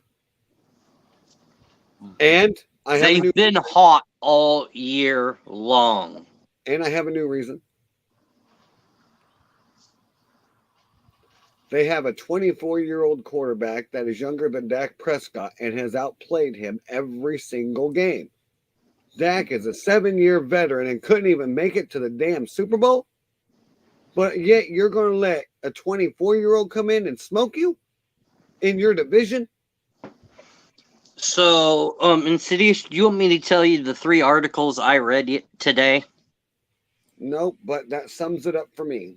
And I have They've been hot all year long. And I have a new reason. They have a 24-year-old quarterback that is younger than Dak Prescott and has outplayed him every single game. Dak is a 7-year veteran and couldn't even make it to the damn Super Bowl. But yet you're going to let a 24-year-old come in and smoke you in your division? So, Insidious, do you want me to tell you the 3 articles I read today? Nope, but that sums it up for me.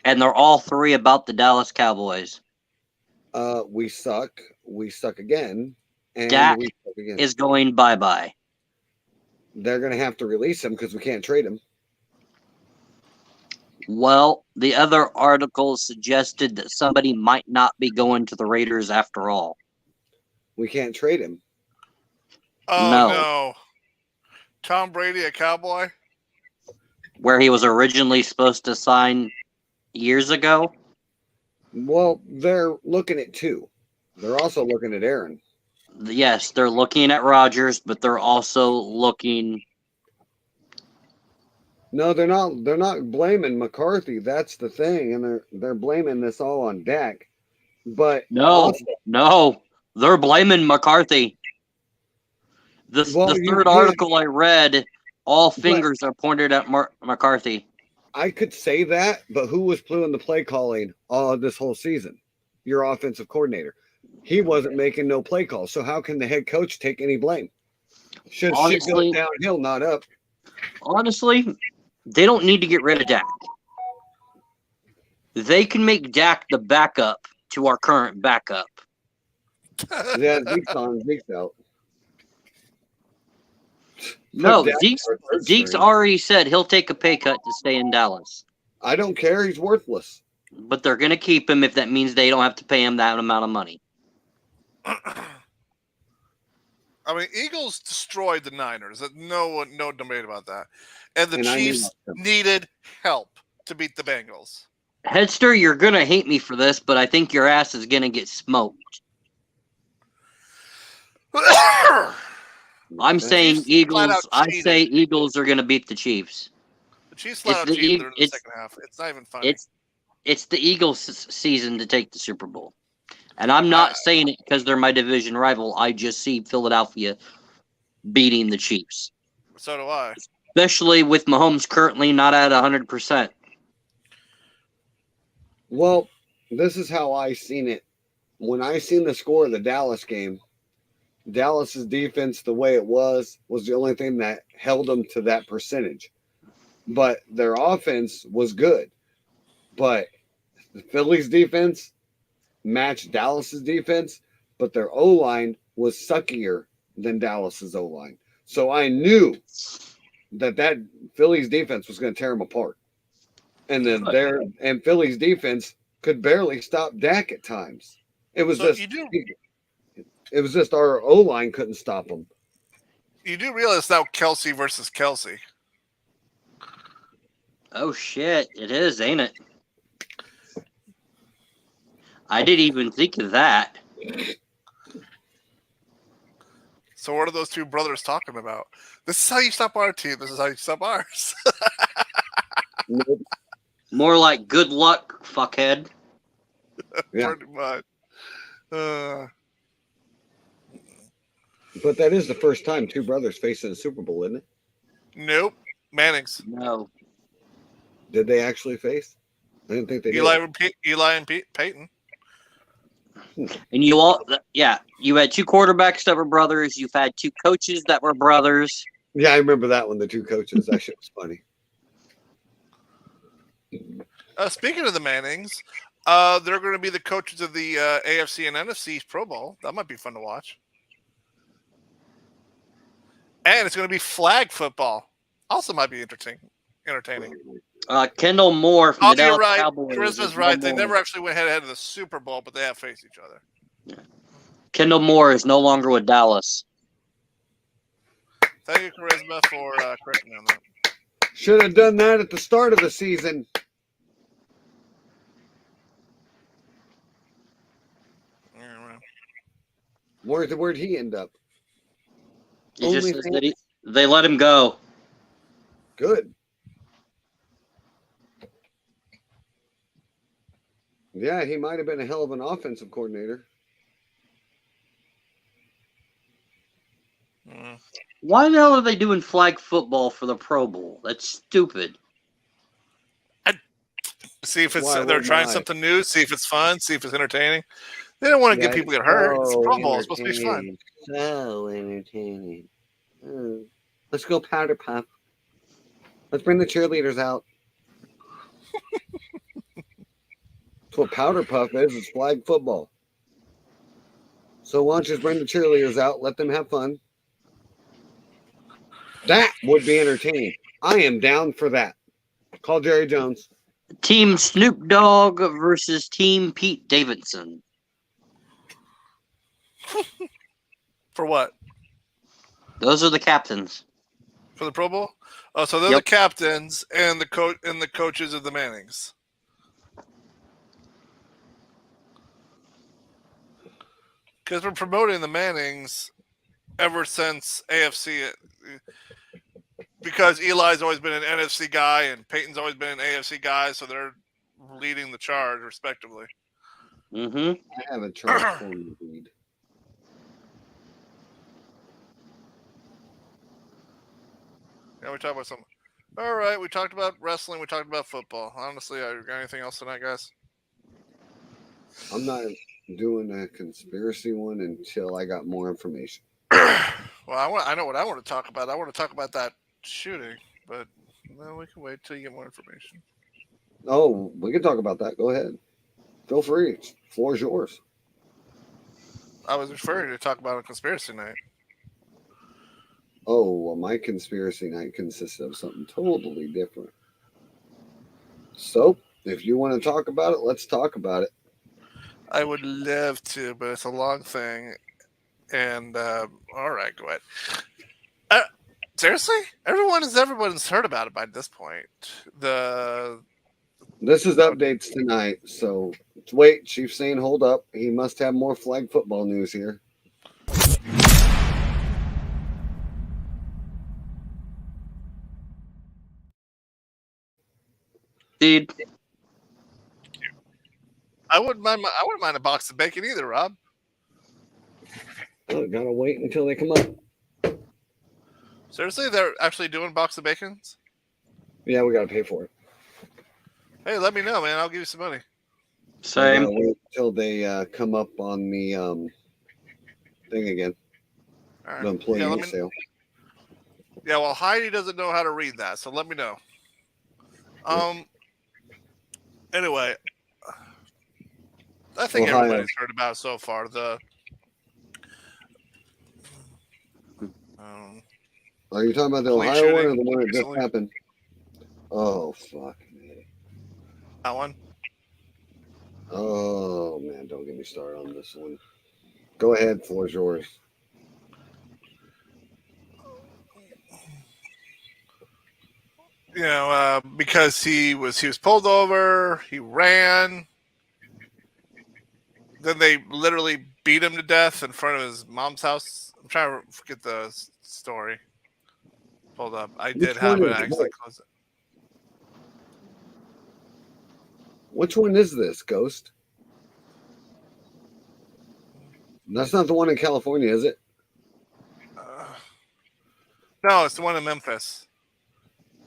And they're all 3 about the Dallas Cowboys. We suck. We suck again. And Dak we suck again. is going bye-bye. They're going to have to release him because we can't trade him. Well, the other articles suggested that somebody might not be going to the Raiders after all. We can't trade him. Oh, No. no. Tom Brady, a Cowboy? Where he was originally supposed to sign years ago? Well, they're looking at 2. They're also looking at Aaron. Yes, they're looking at Rodgers, but they're also looking... No, they're not. They're not blaming McCarthy. That's the thing, and they're blaming this all on Dak. But No, also, no, they're blaming McCarthy. The well, you third could. article I read, all But fingers are pointed at McCarthy. I could say that, but who was doing the play calling all this whole season? Your offensive coordinator. He wasn't making no play calls. So how can the head coach take any blame? Should shit go Honestly, downhill, not up. honestly, they don't need to get rid of Dak. They can make Dak the backup to our current backup. Yeah, Zeke's on, Zeke's out. No, Dak Zeke's, for third Zeke's string. already said he'll take a pay cut to stay in Dallas. I don't care. He's worthless. But they're going to keep him if that means they don't have to pay him that amount of money. I mean, Eagles destroyed the Niners. No debate about that. And the And I knew Chiefs that. needed help to beat the Bengals. Headster, you're going to hate me for this, but I think your ass is going to get smoked. I'm saying Chiefs Eagles. flat out I cheated. say Eagles are going to beat the Chiefs. The Chiefs flat out the cheated Eag- there in the it's- second half. It's not even funny. It's the Eagles' season to take the Super Bowl. And I'm not saying it because they're my division rival. I just see Philadelphia beating the Chiefs, So do I. especially with Mahomes currently not at 100%. Well, this is how I seen it. When I seen the score of the Dallas game, Dallas's defense, the way it was the only thing that held them to that percentage. But their offense was good. But the Phillies' defense matched Dallas's defense, but their O-line was suckier than Dallas's O-line. So I knew that Phillies defense was going to tear them apart. And then Phillies defense could barely stop Dak at times. It was So it was just our O-line couldn't stop them. you do realize now Kelsey versus Kelsey. Oh, shit. It is, ain't it? I didn't even think of that. So what are those two brothers talking about? This is how you stop our team. This is how you stop ours. Nope. More like good luck, fuckhead. Yeah. Pretty much. But that is the first time two brothers facing a Super Bowl, isn't it? Nope. Manning's. No. Did they actually face? I didn't think they Eli did. and Peyton. And you had two quarterbacks that were brothers. You've had two coaches that were brothers. Yeah, I remember that one, the two coaches. That shit was funny. Speaking of the Mannings, they're going to be the coaches of the AFC and NFC Pro Bowl. That might be fun to watch. And it's going to be flag football. Also might be entertaining. Kendall Moore from the You're Dallas right. Cowboys. Charisma's right. They never actually went head-to-head in the Super Bowl, but they have faced each other. Kendall Moore is no longer with Dallas. Thank you, Charisma, for correcting me on that. Should have done that at the start of the season. Yeah, Where'd he end up? He just Only says thing- that they let him go. Good. Yeah, he might have been a hell of an offensive coordinator. Mm. Why the hell are they doing flag football for the Pro Bowl? That's stupid. See if it's Why they're wouldn't trying I? something new. See if it's fun. See if it's entertaining. They don't want to get people get hurt. It's Pro Bowl. It's supposed to be fun. So entertaining. Let's go powder puff. Let's bring the cheerleaders out. That's what powder puff is. It's flag football. So why don't you just bring the cheerleaders out? Let them have fun. That would be entertaining. I am down for that. Call Jerry Jones. Team Snoop Dogg versus Team Pete Davidson. For what? Those are the captains. For the Pro Bowl? Oh, so they're Yep. the captains and the coaches of the Mannings. Because we're promoting the Mannings ever since AFC. because Eli's always been an NFC guy and Peyton's always been an AFC guy, so they're leading the charge respectively. Mm-hmm. I have a transformer read. Yeah, we talked about something. All right, we talked about wrestling. We talked about football. Honestly, I got anything else tonight, guys? I'm not doing a conspiracy one until I got more information. Well, I know what I want to talk about. I want to talk about that shooting, but well, we can wait till you get more information. Oh, we can talk about that. Go ahead. Feel free. Floor is yours. I was referring to talk about a conspiracy night. Oh, well, my conspiracy night consists of something totally different. So, if you want to talk about it, let's talk about it. I would love to, but it's a long thing. And all right, go ahead. Seriously, everyone's heard about it by this point. This is updates tonight. So, wait, Chief's saying hold up. He must have more flag football news here. Dude, I wouldn't mind a box of bacon either, Rob. Oh, gotta wait until they come up. Seriously, they're actually doing box of bacons. Yeah, we gotta pay for it. Hey, let me know, man. I'll give you some money. We same. gotta wait until they come up on the thing again. All The right. employee Yeah, sale. yeah, well, Heidi doesn't know how to read that, so let me know. Anyway, I think Ohio. everybody's heard about it so far. Are you talking about the Police Ohio one or shooting the one that just recently. happened? Oh, fuck me. That one. Oh, man, don't get me started on this one. Go ahead, floor's yours. You know, because he was pulled over, he ran. Then they literally beat him to death in front of his mom's house. I'm trying to forget the story. Hold up, I did have it. I actually closed it. Which one is this, Ghost? That's not the one in California, is it? No, it's the one in Memphis.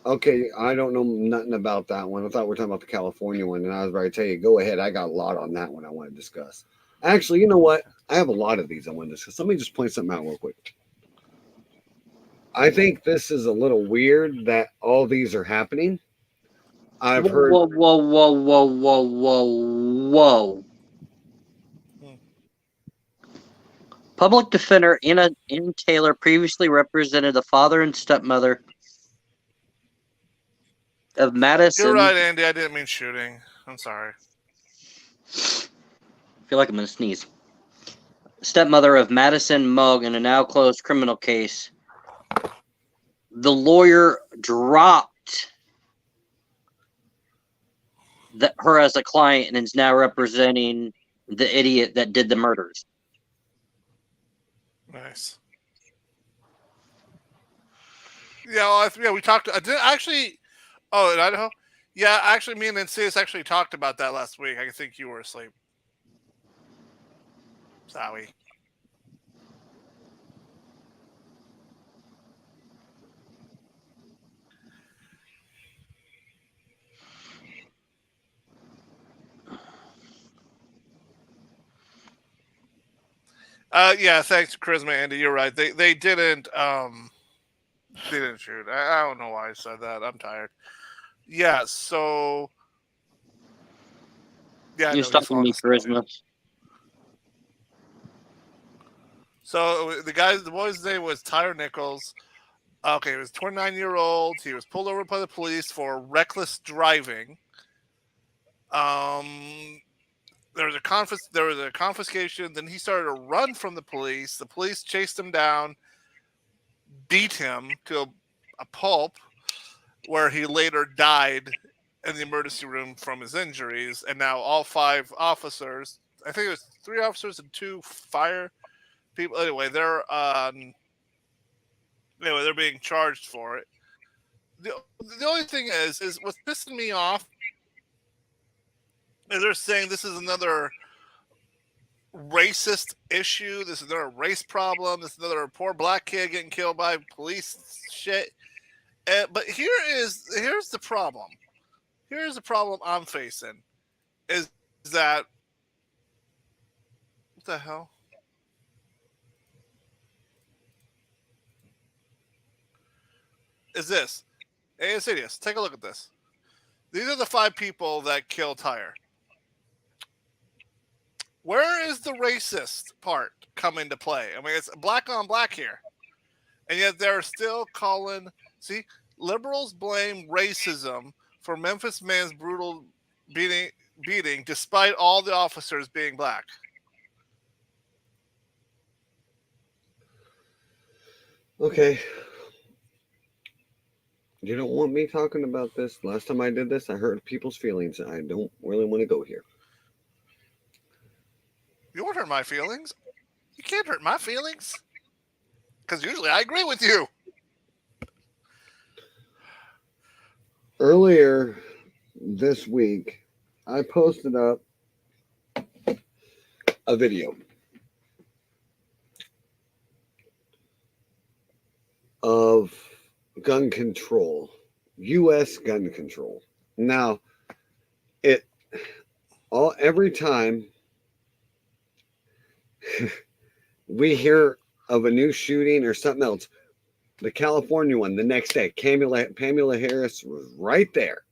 Okay, I don't know nothing about that one. I thought we were talking about the California one, and I was about to tell you, go ahead. I got a lot on that one I want to discuss. Actually, you know what? I have a lot of these I want to discuss. Let me just point something out real quick. I think this is a little weird that all these are happening. I've heard. Whoa, whoa, whoa, whoa, whoa, whoa, whoa. Public defender Ann Taylor previously represented the father and stepmother of Madison. You're right, Andy. I didn't mean shooting. I'm sorry. I feel like I'm gonna sneeze. Stepmother of Madison Mugg in a now closed criminal case. The lawyer dropped her as a client and is now representing the idiot that did the murders. Nice. Yeah, well, we talked. I did actually. Oh, in Idaho. Yeah, actually, me and Insidious actually talked about that last week. I think you were asleep. Sorry. Yeah, thanks, Charisma, Andy. You're right. They didn't shoot. I don't know why I said that. I'm tired. Yeah, so yeah, You stop me, Charisma. So the boy's name was Tyre Nichols. Okay, he was 29-year-old. He was pulled over by the police for reckless driving. There was a confiscation. Then he started to run from the police. The police chased him down, beat him to a pulp, where he later died in the emergency room from his injuries. And now all 5 officers, I think it was 3 officers and 2 fire people. Anyway, they're being charged for it. the only thing is what's pissing me off is they're saying this is another racist issue. This is another race problem. This is another poor black kid getting killed by police shit. But here's the problem. Here's the problem I'm facing is that what the hell? Is this? Hey, Insidious, take a look at this. These are the 5 people that killed Tyre. Where is the racist part come into play? I mean, it's black on black here. And yet they're still calling... See, liberals blame racism for Memphis Man's brutal beating despite all the officers being black. Okay. You don't want me talking about this. Last time I did this, I hurt people's feelings. I don't really want to go here. You won't hurt my feelings. You can't hurt my feelings. Because usually I agree with you. Earlier this week, I posted up a video of gun control, U.S. gun control. Now, every time we hear of a new shooting or something else, the California one, the next day, Pamela Harris was right there.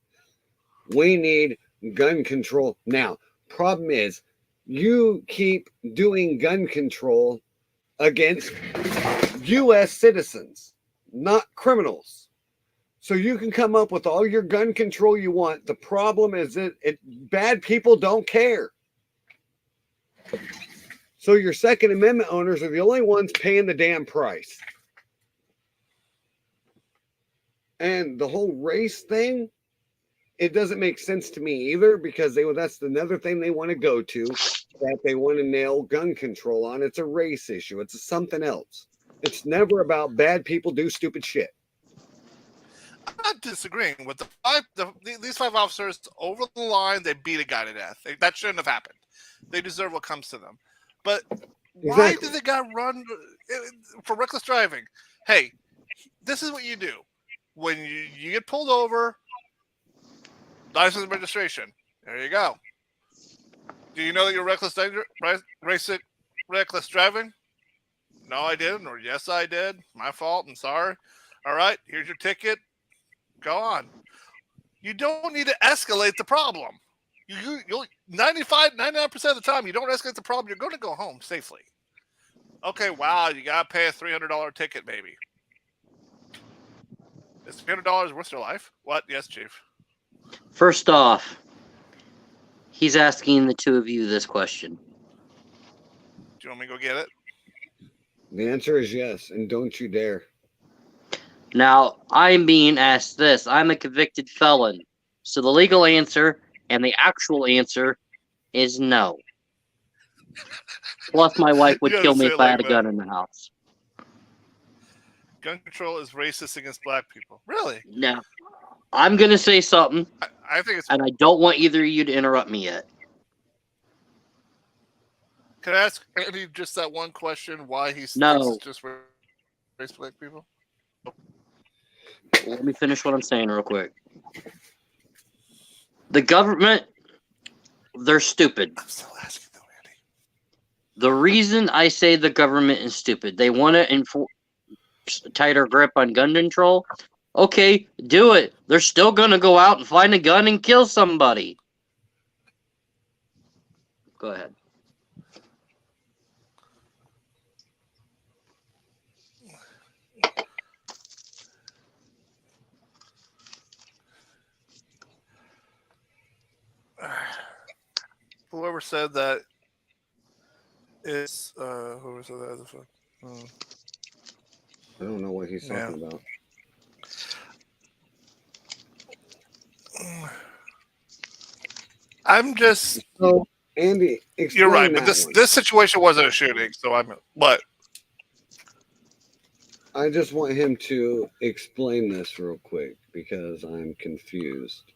We need gun control now. Problem is, you keep doing gun control against U.S. citizens, not criminals. So you can come up with all your gun control you want. The problem is that bad people don't care. So your Second Amendment owners are the only ones paying the damn price. And the whole race thing, it doesn't make sense to me either, because that's another thing they want to go to, that they want to nail gun control on. It's a race issue. It's something else. It's never about bad people do stupid shit. I'm not disagreeing with these 5 officers over the line. They beat a guy to death. That shouldn't have happened. They deserve what comes to them. But why Exactly. did the guy run for reckless driving? Hey, this is what you do. When you get pulled over, license and registration. There you go. Do you know that you're reckless driving? No, I didn't. Or yes, I did. My fault. I'm sorry. All right, here's your ticket. Go on. You don't need to escalate the problem. You'll 99% of the time, you don't escalate the problem. You're going to go home safely. Okay, wow, you got to pay a $300 ticket, maybe. Is $300 worth your life? What? Yes, Chief. First off, he's asking the 2 of you this question. Do you want me to go get it? The answer is yes, and don't you dare. Now, I'm being asked this. I'm a convicted felon. So the legal answer and the actual answer is no. Plus, my wife would You kill gotta me say if it I like had a that. gun in the house. Gun control is racist against black people. Really? Now, I'm going to say something, I think it's... and I don't want either of you to interrupt me yet. Can I ask Andy just that one question? Why he thinks No. it's just racist black people? Let me finish what I'm saying real quick. The government, they're stupid. I'm still asking though, Andy. The reason I say the government is stupid, they want to enforce a tighter grip on gun control. Okay, do it. They're still going to go out and find a gun and kill somebody. Go ahead. Whoever said that is whoever said that. I don't know what he's talking about. I'm just... So, Andy, explain You're right, but that one. this situation wasn't a shooting, so I'm... What? I just want him to explain this real quick because I'm confused.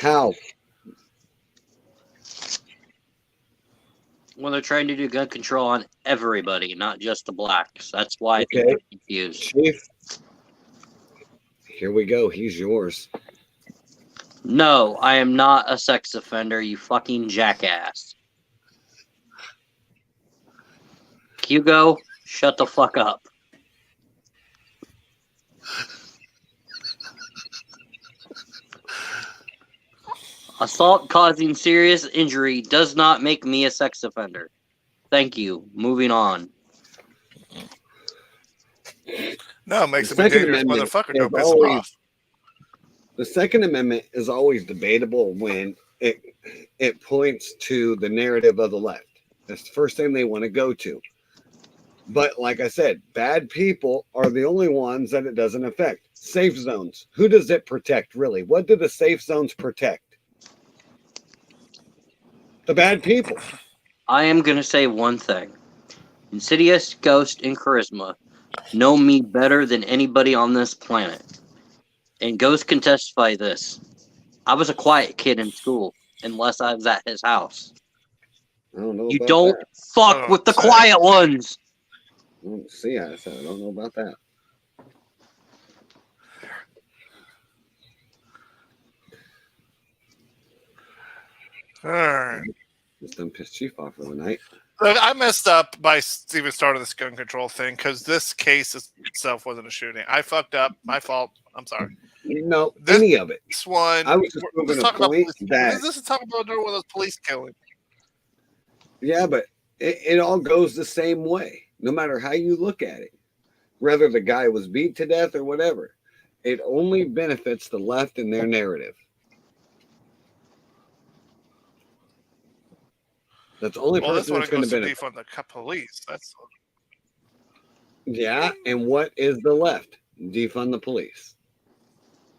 How? Well, they're trying to do gun control on everybody, not just the blacks. That's why I think Okay. they're confused. Chief, here we go. He's yours. No, I am not a sex offender, you fucking jackass. Hugo, shut the fuck up. Assault causing serious injury does not make me a sex offender. Thank you. Moving on. No, it makes The him a Second dangerous Amendment motherfucker. is Don't piss him always- off. The Second Amendment is always debatable when it points to the narrative of the left. That's the first thing they want to go to. But like I said, bad people are the only ones that it doesn't affect. Safe zones. Who does it protect, really? What do the safe zones protect? The bad people. I am going to say one thing. Insidious, Ghost, and Charisma know me better than anybody on this planet. And Ghost can testify this. I was a quiet kid in school, unless I was at his house. I don't know You about don't that. fuck Oh, with the sorry. quiet ones. See, I said I don't know about that. All right. Just done pissed Chief off for the night. Look, I messed up by even starting this gun control thing because this case itself wasn't a shooting. I fucked up. My fault. I'm sorry. No, This- any of it. This one. I was just moving let's a talk about point police. that- This is talking about one of those police killing. Yeah, but it all goes the same way, no matter how you look at it. Whether the guy was beat to death or whatever, it only benefits the left and their narrative. That's the only Well, this person one that's going goes to to benefit. defund the police. That's Yeah, and what is the left? Defund the police.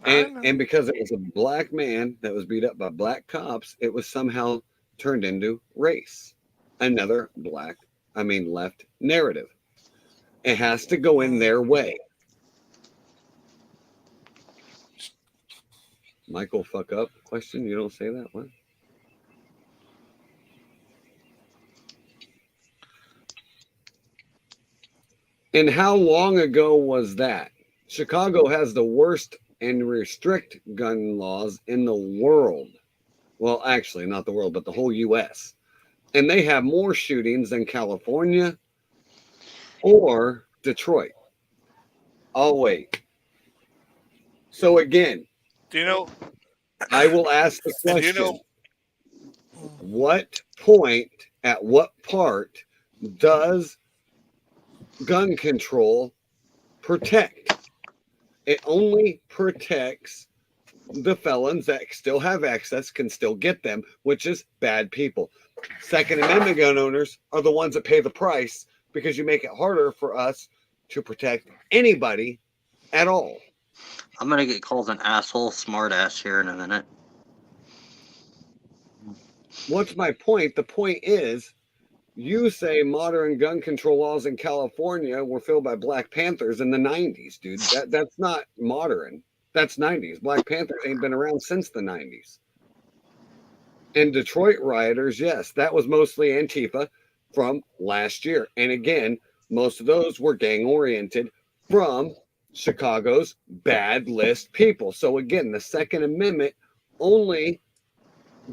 I know. And because it was a black man that was beat up by black cops, it was somehow turned into race. Another left narrative. It has to go in their way. Michael, fuck up? Question? You don't say that one. And how long ago was that? Chicago has the worst and restrict gun laws in the world. Well, actually, not the world, but the whole U.S. And they have more shootings than California or Detroit. I'll wait. So again, Do you know? I will ask the And question. do you know? What point, at what part does gun control protect? It only protects the felons that still have access, can still get them, which is bad people. Second Amendment gun owners are the ones that pay the price because you make it harder for us to protect anybody at all. I'm going to get called an asshole smartass here in a minute. What's my point? The point is, you say modern gun control laws in California were filled by Black Panthers in the 90s, dude. That's not modern. That's 90s. Black Panthers ain't been around since the 90s. And Detroit rioters, yes, that was mostly Antifa from last year. And again, most of those were gang oriented from Chicago's bad list people. So again, the Second Amendment only,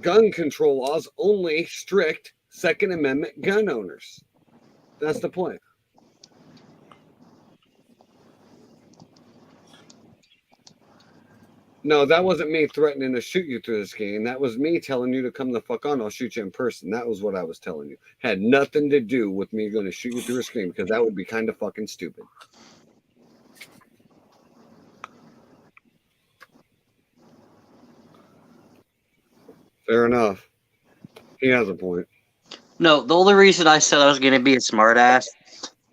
gun control laws only strict Second Amendment gun owners. That's the point. No, that wasn't me threatening to shoot you through this game. That was me telling you to come the fuck on. I'll shoot you in person. That was what I was telling you. Had nothing to do with me going to shoot you through a screen because that would be kind of fucking stupid. Fair enough. He has a point. No, the only reason I said I was going to be a smartass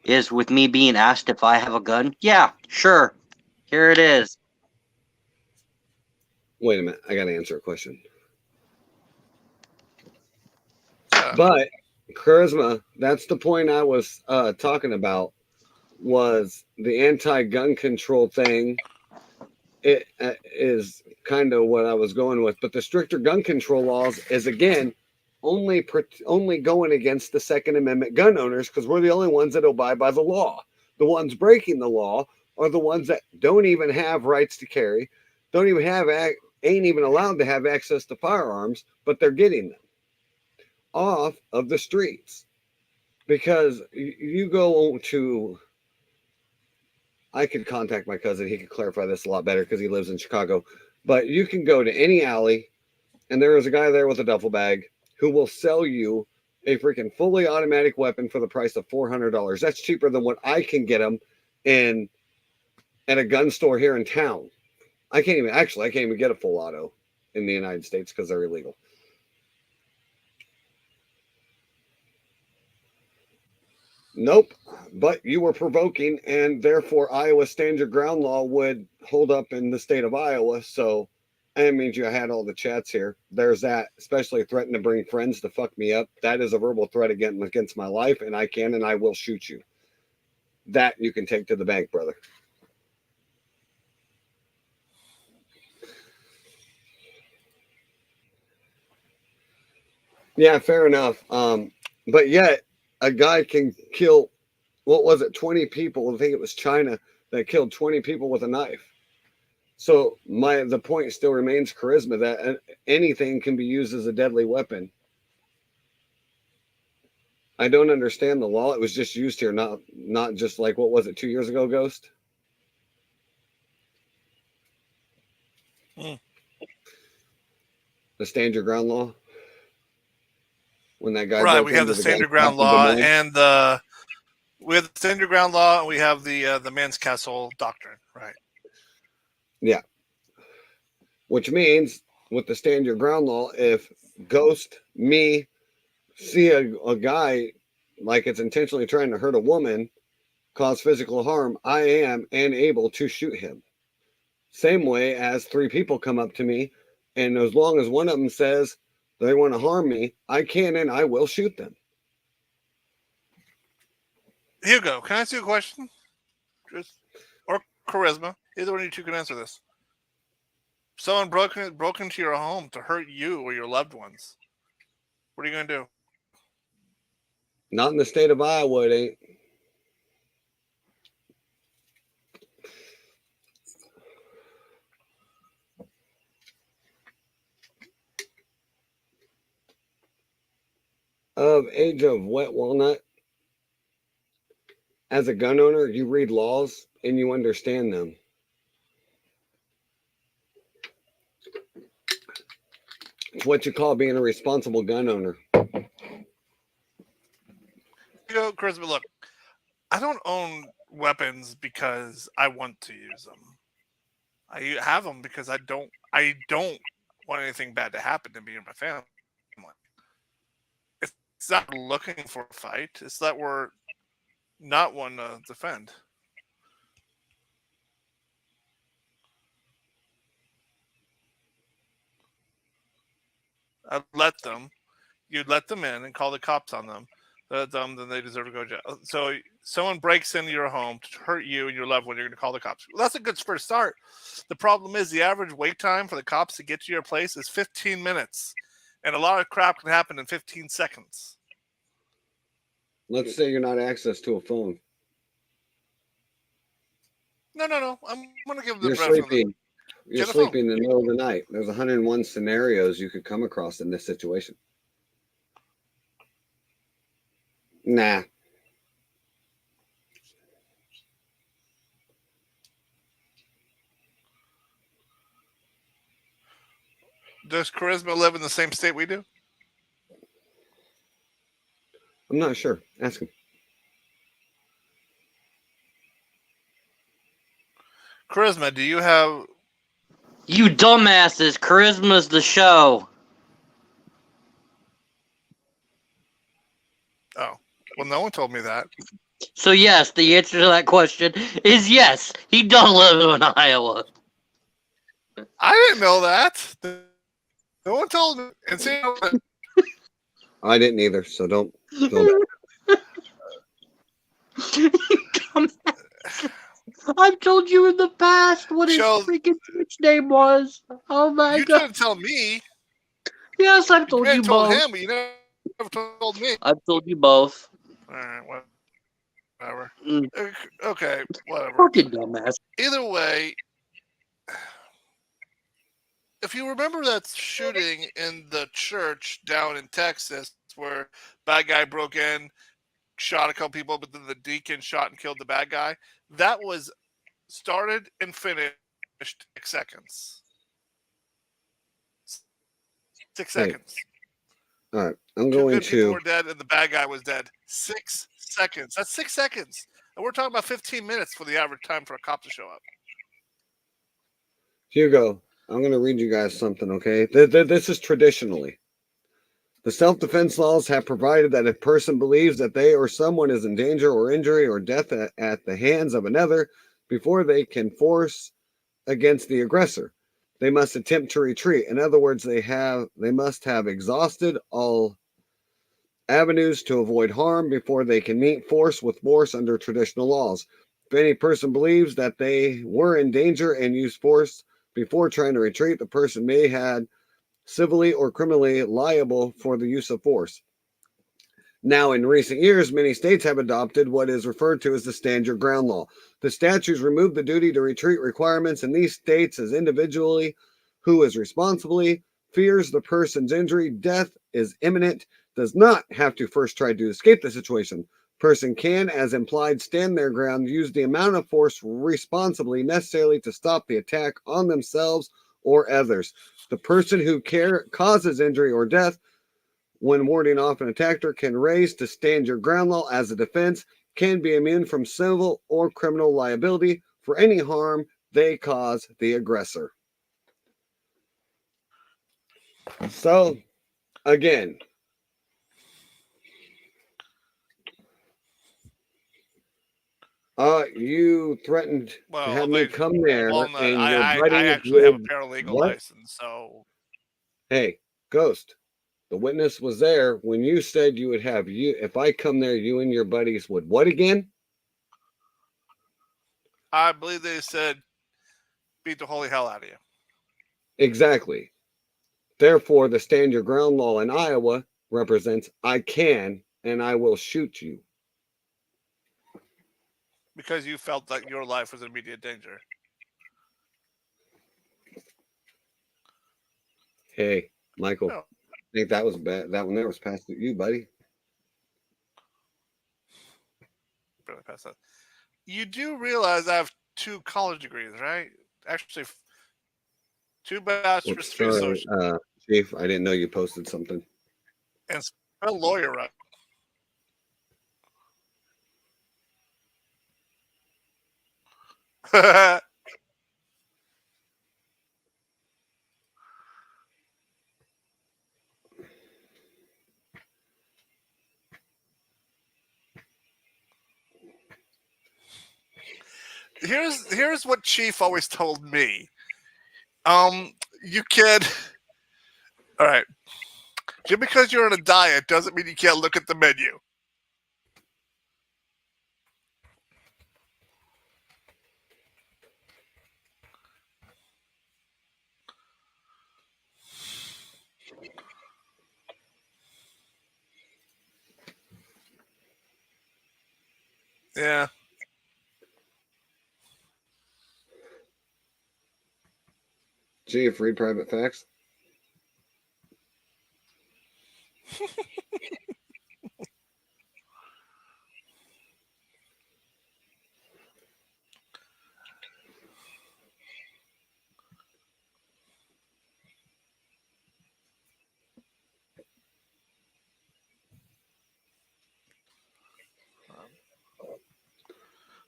is with me being asked if I have a gun. Yeah, sure. Here it is. Wait a minute. I got to answer a question. Yeah. But charisma, that's the point I was talking about, was the anti-gun control thing. It is kind of what I was going with. But the stricter gun control laws is, again, only going against the Second Amendment gun owners, because we're the only ones that abide by the law. The ones breaking the law are the ones that don't even have rights to carry, don't even have ain't even allowed to have access to firearms, but they're getting them off of the streets. Because you go to, I could contact my cousin, he could clarify this a lot better because he lives in Chicago, but you can go to any alley and there is a guy there with a duffel bag who will sell you a freaking fully automatic weapon for the price of $400. That's cheaper than what I can get them at a gun store here in town. I can't even get a full auto in the United States because they're illegal. Nope, but you were provoking, and therefore Iowa stand your ground law would hold up in the state of Iowa. So that means you had all the chats here. There's that, especially threatening to bring friends to fuck me up. That is a verbal threat against my life, and I can and I will shoot you. That you can take to the bank, brother. Yeah, fair enough. But yet a guy can kill, what was it, 20 people? I think it was China that killed 20 people with a knife. So the point still remains, charisma, that anything can be used as a deadly weapon. I don't understand the law. It was just used here, not just like, what was it, 2 years ago, Ghost? The stand your ground law. When that guy, right, we have the stand your ground law, and we have the stand your ground law, and we have the Man's Castle doctrine, right? Yeah. Which means with the stand your ground law, if Ghost, me, see a guy like it's intentionally trying to hurt a woman, cause physical harm, I am and able to shoot him. Same way as 3 people come up to me, and as long as one of them says they want to harm me, I can and I will shoot them. Hugo, can I ask you a question? Or charisma? Either one of you two can answer this. Someone broke into your home to hurt you or your loved ones. What are you going to do? Not in the state of Iowa, it ain't. Of age of wet walnut, as a gun owner, you read laws and you understand them. It's what you call being a responsible gun owner. Charisma, look, I don't own weapons because I want to use them. I have them because I don't want anything bad to happen to me or my family. It's not looking for a fight. It's that we're not one to defend. You'd let them in and call the cops on them. Then they deserve to go to jail. So someone breaks into your home to hurt you and your loved one, you're going to call the cops. Well, that's a good first start. The problem is the average wait time for the cops to get to your place is 15 minutes. And a lot of crap can happen in 15 seconds. Let's say you're not access to a phone. No. I'm going to give them You're the sleeping. You're sleeping in the middle of the night. There's 101 scenarios you could come across in this situation. Nah. Does Charisma live in the same state we do? I'm not sure. Ask him. Charisma, do you have... You dumbasses, charisma's the show. Oh, well, no one told me that. So yes, the answer to that question is yes. He does live in Iowa. I didn't know that. No one told me. And see, I didn't either, so don't feel bad. Come back. I've told you in the past what his Joe, freaking Twitch name was. Oh my you god. didn't tell me. Yes, I've You told may you have told both. him, but you never told me. I've told you both. All right, whatever. Mm, Okay, whatever. fucking dumbass. Either way, if you remember that shooting in the church down in Texas where bad guy broke in, shot a couple people, but then the deacon shot and killed the bad guy, that was started and finished 6 seconds. 6 Hey. seconds. All right, I'm Two going good people to. were dead and the bad guy was dead. 6 seconds. That's 6 seconds. And we're talking about 15 minutes for the average time for a cop to show up. Hugo, I'm going to read you guys something, okay? This is traditionally. The self-defense laws have provided that if a person believes that they or someone is in danger or injury or death at the hands of another, before they can force against the aggressor, they must attempt to retreat. In other words, they must have exhausted all avenues to avoid harm before they can meet force with force under traditional laws. If any person believes that they were in danger and used force before trying to retreat, the person may have civilly or criminally liable for the use of force. Now, in recent years, many states have adopted what is referred to as the Stand Your Ground law. The statutes remove the duty to retreat requirements in these states as individually who is responsibly fears the person's injury, death is imminent, does not have to first try to escape the situation. Person can, as implied, stand their ground, use the amount of force responsibly necessarily to stop the attack on themselves or others. The person who causes injury or death when warding off an attacker can raise to stand your ground law as a defense, can be immune from civil or criminal liability for any harm they cause the aggressor. So, again, you threatened to have me come there, well, no, and your I buddy actually have a would paralegal what? license, so Hey, Ghost. The witness was there when you said you would have you. If I come there, you and your buddies would what again? I believe they said beat the holy hell out of you. Exactly. Therefore, the stand your ground law in Iowa represents I can and I will shoot you. Because you felt like your life was in immediate danger. Hey, Michael, No. I think that was bad. That one there was passed to you, buddy. Really past that. You do realize I have 2 college degrees, right? Actually, 2 bachelor's, Oops, 3 sorry, associates, Chief. I didn't know you posted something. and a lawyer, right? Here's what Chief always told me. You kid. All right. Just because you're on a diet doesn't mean you can't look at the menu. Yeah. Chief, read private facts.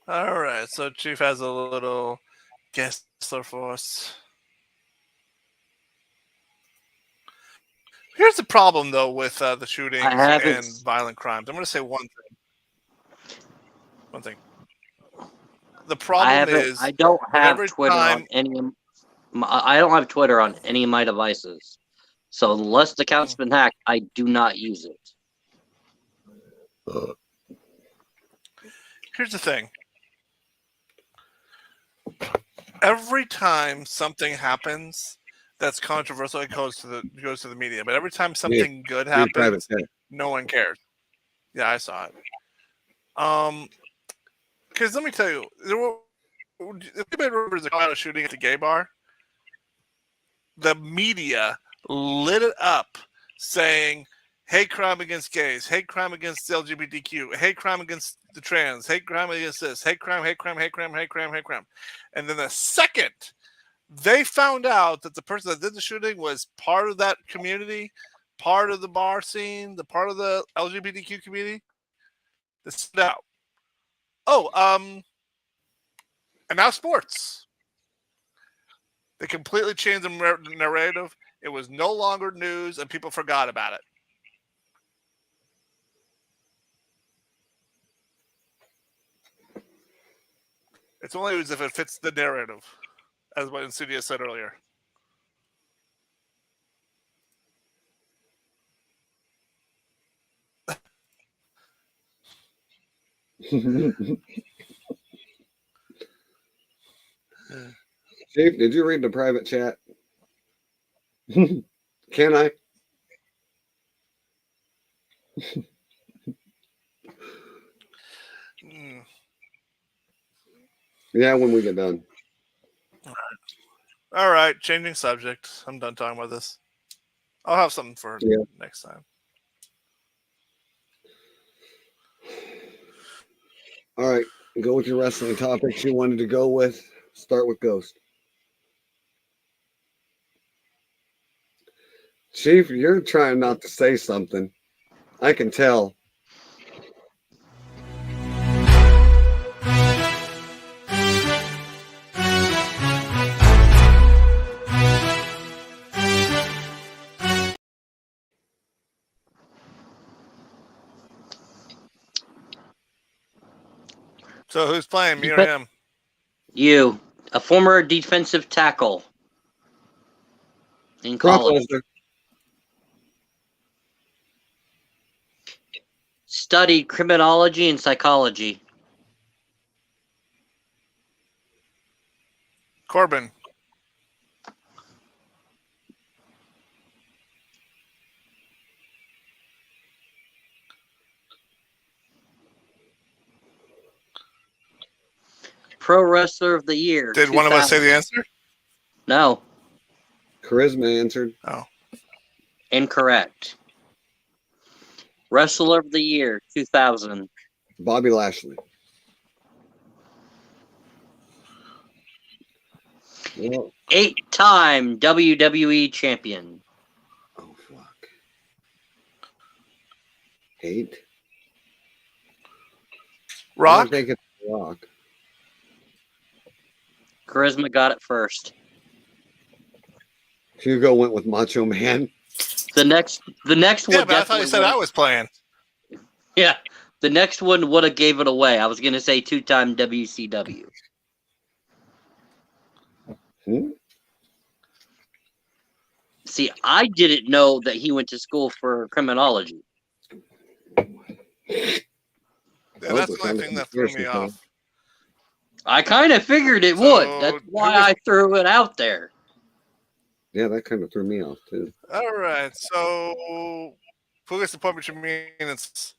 All right. So Chief has a little Gessler for us. Here's the problem, though, with the shootings and violent crimes. I'm going to say one thing. The problem is I don't have every Twitter time on any. I don't have Twitter on any of my devices. So unless the account's been hacked, I do not use it. Here's the thing. Every time something happens that's controversial, it goes to the media. But every time something good Read private happens, chat. no one cares. Yeah, I saw it. Because let me tell you, if anybody remembers the Colorado shooting at the gay bar, the media lit it up saying, hate crime against gays, hate crime against the LGBTQ, hate crime against the trans, hate crime against this, hate crime, hate crime, hate crime, hate crime, hate crime. And then the second they found out that the person that did the shooting was part of that community, part of the bar scene, the part of the LGBTQ community, they stood out. And now sports. They completely changed the narrative. It was no longer news, and people forgot about it. It's only news if it fits the narrative, as what Insidious said earlier. Chief, did you read the private chat? Can I? Yeah, when we get done. All right, changing subject. I'm done talking about this. I'll have something for next time. All right, go with your wrestling topics you wanted to go with. Start with Ghost. Chief, you're trying not to say something. I can tell. So who's playing, me or him? You, a former defensive tackle in college. Studied criminology and psychology. Corbin. Pro Wrestler of the Year. Did one of us say the answer? No. Charisma answered. Oh. Incorrect. Wrestler of the Year, 2000. Bobby Lashley. Well, 8-time WWE champion. oh, fuck. 8? Rock? I think it's Rock. Charisma got it first. Hugo went with Macho Man. The next one. Yeah, but I thought you said I was playing. Yeah, the next one would have gave it away. I was going to say 2-time WCW. See, I didn't know that he went to school for criminology. Yeah, that's the only thing that threw me off. I kind of figured it would. That's why I threw it out there. Yeah, that kind of threw me off, too. All right, so who gets the point between me and it's...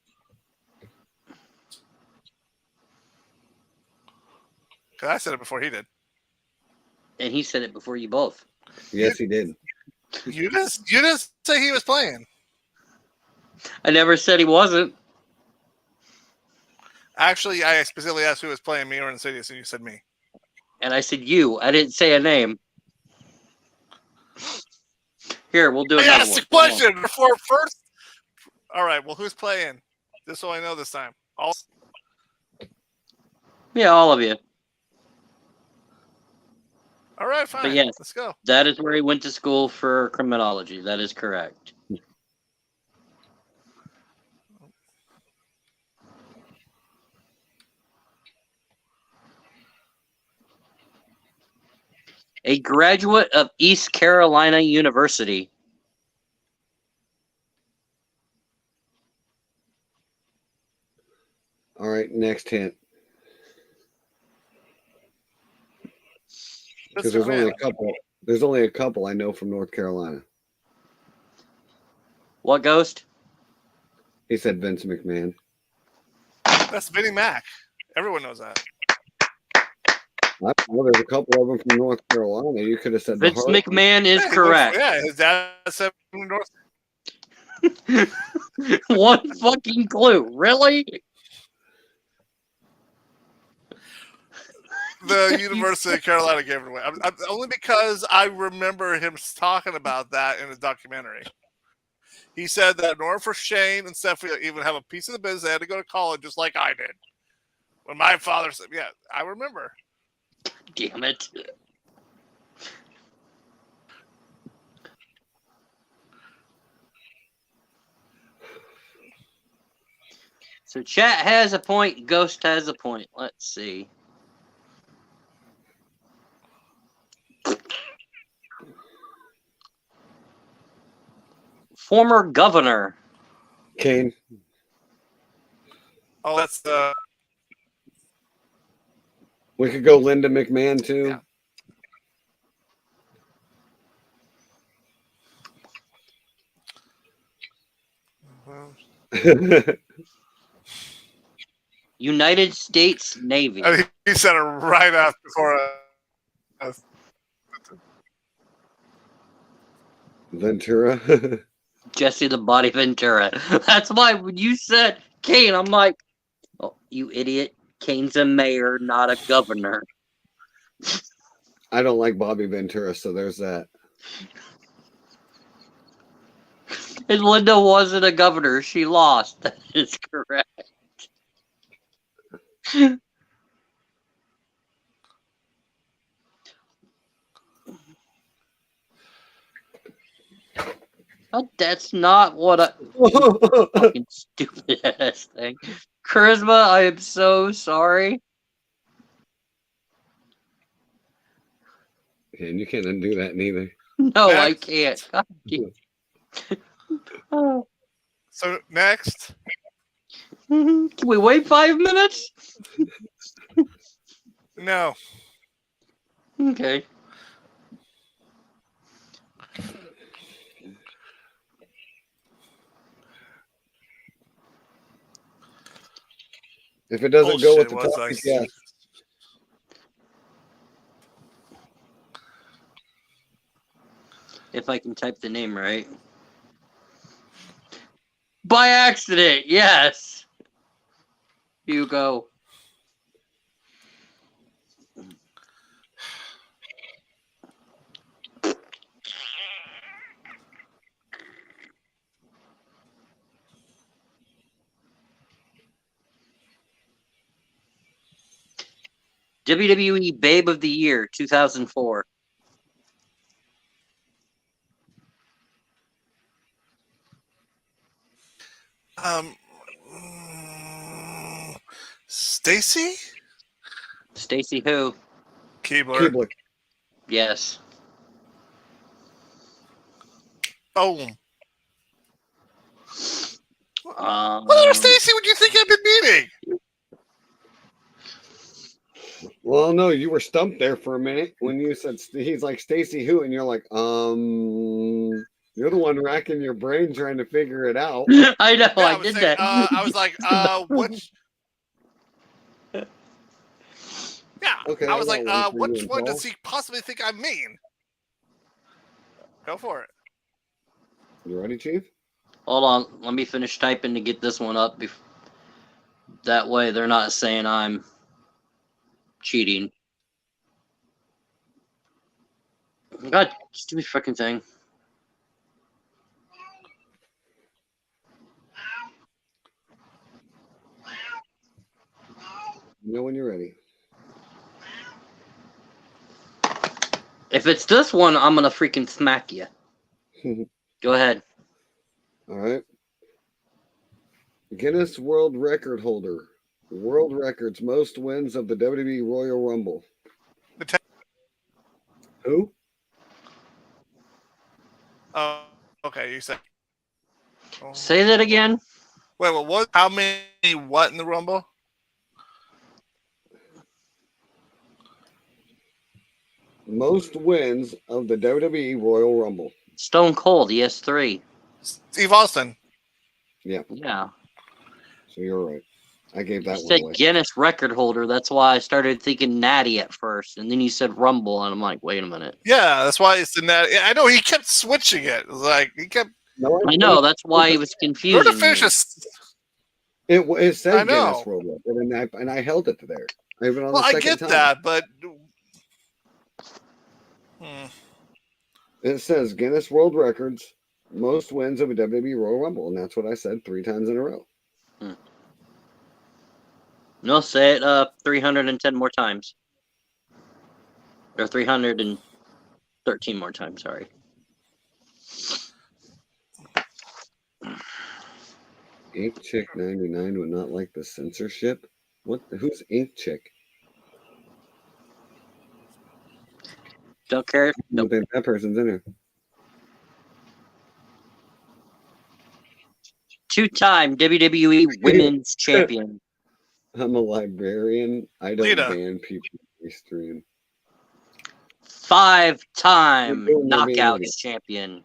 Because I said it before he did. And he said it before you both. Yes, he did. You didn't say he was playing. I never said he wasn't. Actually, I specifically asked who was playing, me or Insidious, and you said me. And I said you. I didn't say a name. Here, we'll do another one. I asked the question before first. All right, well, who's playing? Just so I know this time. Yeah, all of you. All right, fine. But yes, let's go. That is where he went to school for criminology. That is correct. A graduate of East Carolina University. next hint. Because Vince there's only McMahon. a couple. There's only a couple I know from North Carolina. What ghost? He said Vince McMahon. That's Vinnie Mac. Everyone knows that. Well, there's a couple of them from North Carolina. You could have said Vince the Hart. McMahon is Yeah, correct. his dad said North. One fucking clue. Really? The University of Carolina gave it away. Only because I remember him talking about that in a documentary. He said that in order for Shane and Stephanie to even have a piece of the business, they had to go to college just like I did. When my father said, yeah, I remember. Damn it. So chat has a point, Ghost has a point. Let's see. Former governor. Kane. Oh, that's We could go Linda McMahon too. Yeah. United States Navy. he said it right after before. Ventura. Jesse the Body Ventura. That's why when you said Kane, I'm like, oh, you idiot. Kane's a mayor, not a governor. I don't like Bobby Ventura, so there's that. And Linda wasn't a governor. She lost. That is correct. Oh, that's not what I... Fucking stupid ass thing. Charisma, I am so sorry. And you can't undo that neither. No, I Next. can't. God damn. Oh. So next, Can we wait 5 minutes? no. Okay. If it doesn't go with the Bullshit, topic, was yeah. If I can type the name right. By accident, yes. Hugo. WWE Babe of the Year, 2004. Stacy Stacy who? Keebler. Keebler. Yes. Oh, what other Um, Stacy would you think I've been meeting? Well, no, you were stumped there for a minute when you said he's like Stacy who, and you're like, you're the one racking your brain trying to figure it out. I know, Yeah, I was did saying, that. I was like, which? Yeah, Okay, I was I like, got one for which you, one Paul. does he possibly think I mean? Go for it. You ready, Chief? Hold on, let me finish typing to get this one up. That way they're not saying I'm cheating. God, stupid fucking thing. You know when you're ready. If it's this one, I'm gonna freaking smack you. Go ahead. All right. Guinness World Record holder. World records most wins of the WWE Royal Rumble. Who? Oh, okay. You said. Say that again. Wait, what? How many? What in the Rumble? most wins of the WWE Royal Rumble. Stone Cold, he has 3. Steve Austin. Yeah. So you're right. I gave You that one said away. Guinness record holder. That's why I started thinking Natty at first. And then you said Rumble. And I'm like, wait a minute. Yeah, that's why it's the net. I know he kept switching it. Like he kept. No, I know. That's why he was Where to confusing finish me. this? It I said know. Guinness World Record, and I held it there. Even on Well, the I second get time. that, but It says Guinness World Records, most wins of a WWE Royal Rumble, and that's what I said 3 times in a row. No, say it 310 more times. Or 313 more times, sorry. Ink Chick 99 would not like the censorship. Who's Ink Chick? Don't care. I don't think that person's in here. 2-time WWE Women's Champion. I'm a librarian. I don't Lita. ban people on my stream. 5-time You're being an Knockouts idiot. Champion.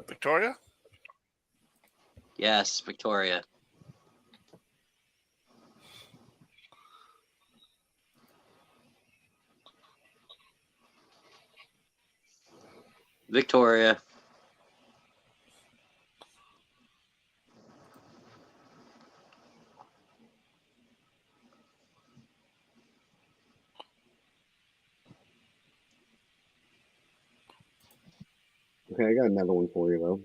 Victoria. Yes, Victoria. Victoria. Okay, I got another one for you though.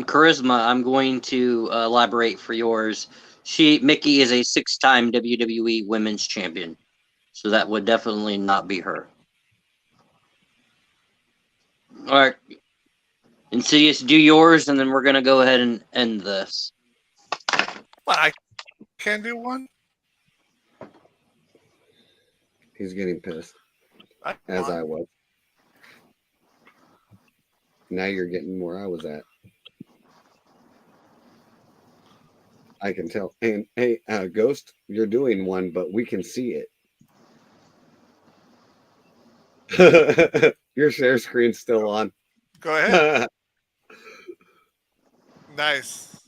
Charisma, I'm going to elaborate for yours. Mickey is a 6-time WWE Women's Champion. So that would definitely not be her. All right. Insidious, do yours, and then we're going to go ahead and end this. What, I can't do one. He's getting pissed, I I was. Now you're getting where I was at. I can tell. And hey, Ghost, you're doing one, but we can see it. Your share screen's still on. Go ahead. Nice.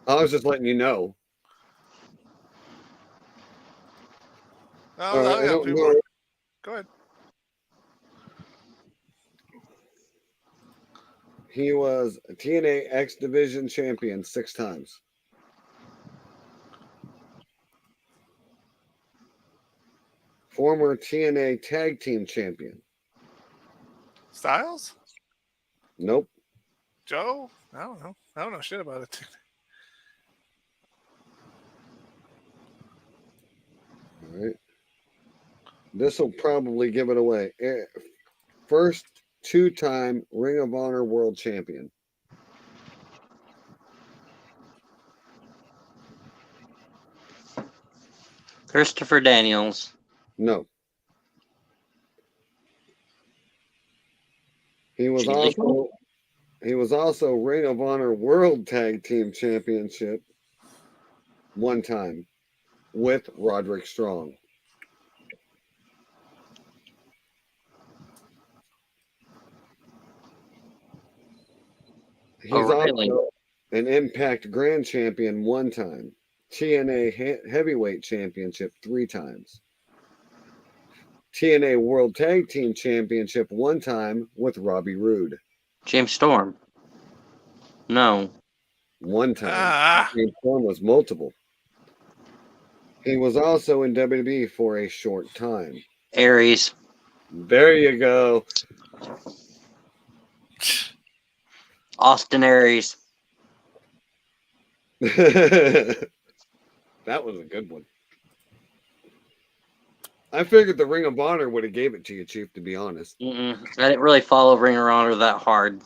I was just letting you know. Oh, I yeah, don't do know. more. Go ahead. He was a TNA X Division champion 6 times. Former TNA Tag Team champion. Styles? Nope. Joe? I don't know. I don't know shit about it. All right. This will probably give it away. First 2-time Ring of Honor World Champion. Christopher Daniels. No. He was Jay Lethal? also Ring of Honor World Tag Team Championship 1 time with Roderick Strong. He's really? also an Impact Grand Champion 1 time. TNA Heavyweight Championship 3 times. TNA World Tag Team Championship 1 time with Robbie Roode. James Storm. No. 1 time. Ah, James Storm was multiple. He was also in WWE for a short time. Aries. There you go. Austin Aries. That was a good one. I figured the Ring of Honor would have gave it to you, Chief, to be honest. I didn't really follow Ring of Honor that hard.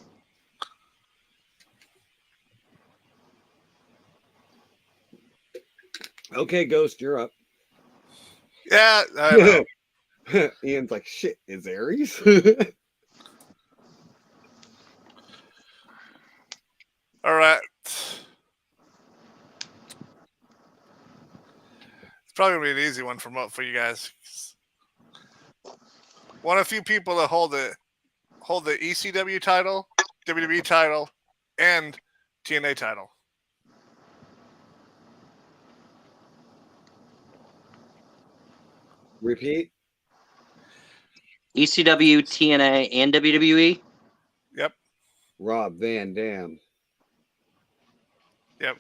Okay, Ghost, you're up. yeah, I know. Ian's like, shit, is Aries? All right. probably gonna be an easy one for you guys. One of the few people that hold the ECW title, WWE title, and TNA title. Repeat. ECW, TNA, and WWE. Yep. Rob Van Dam. Yep.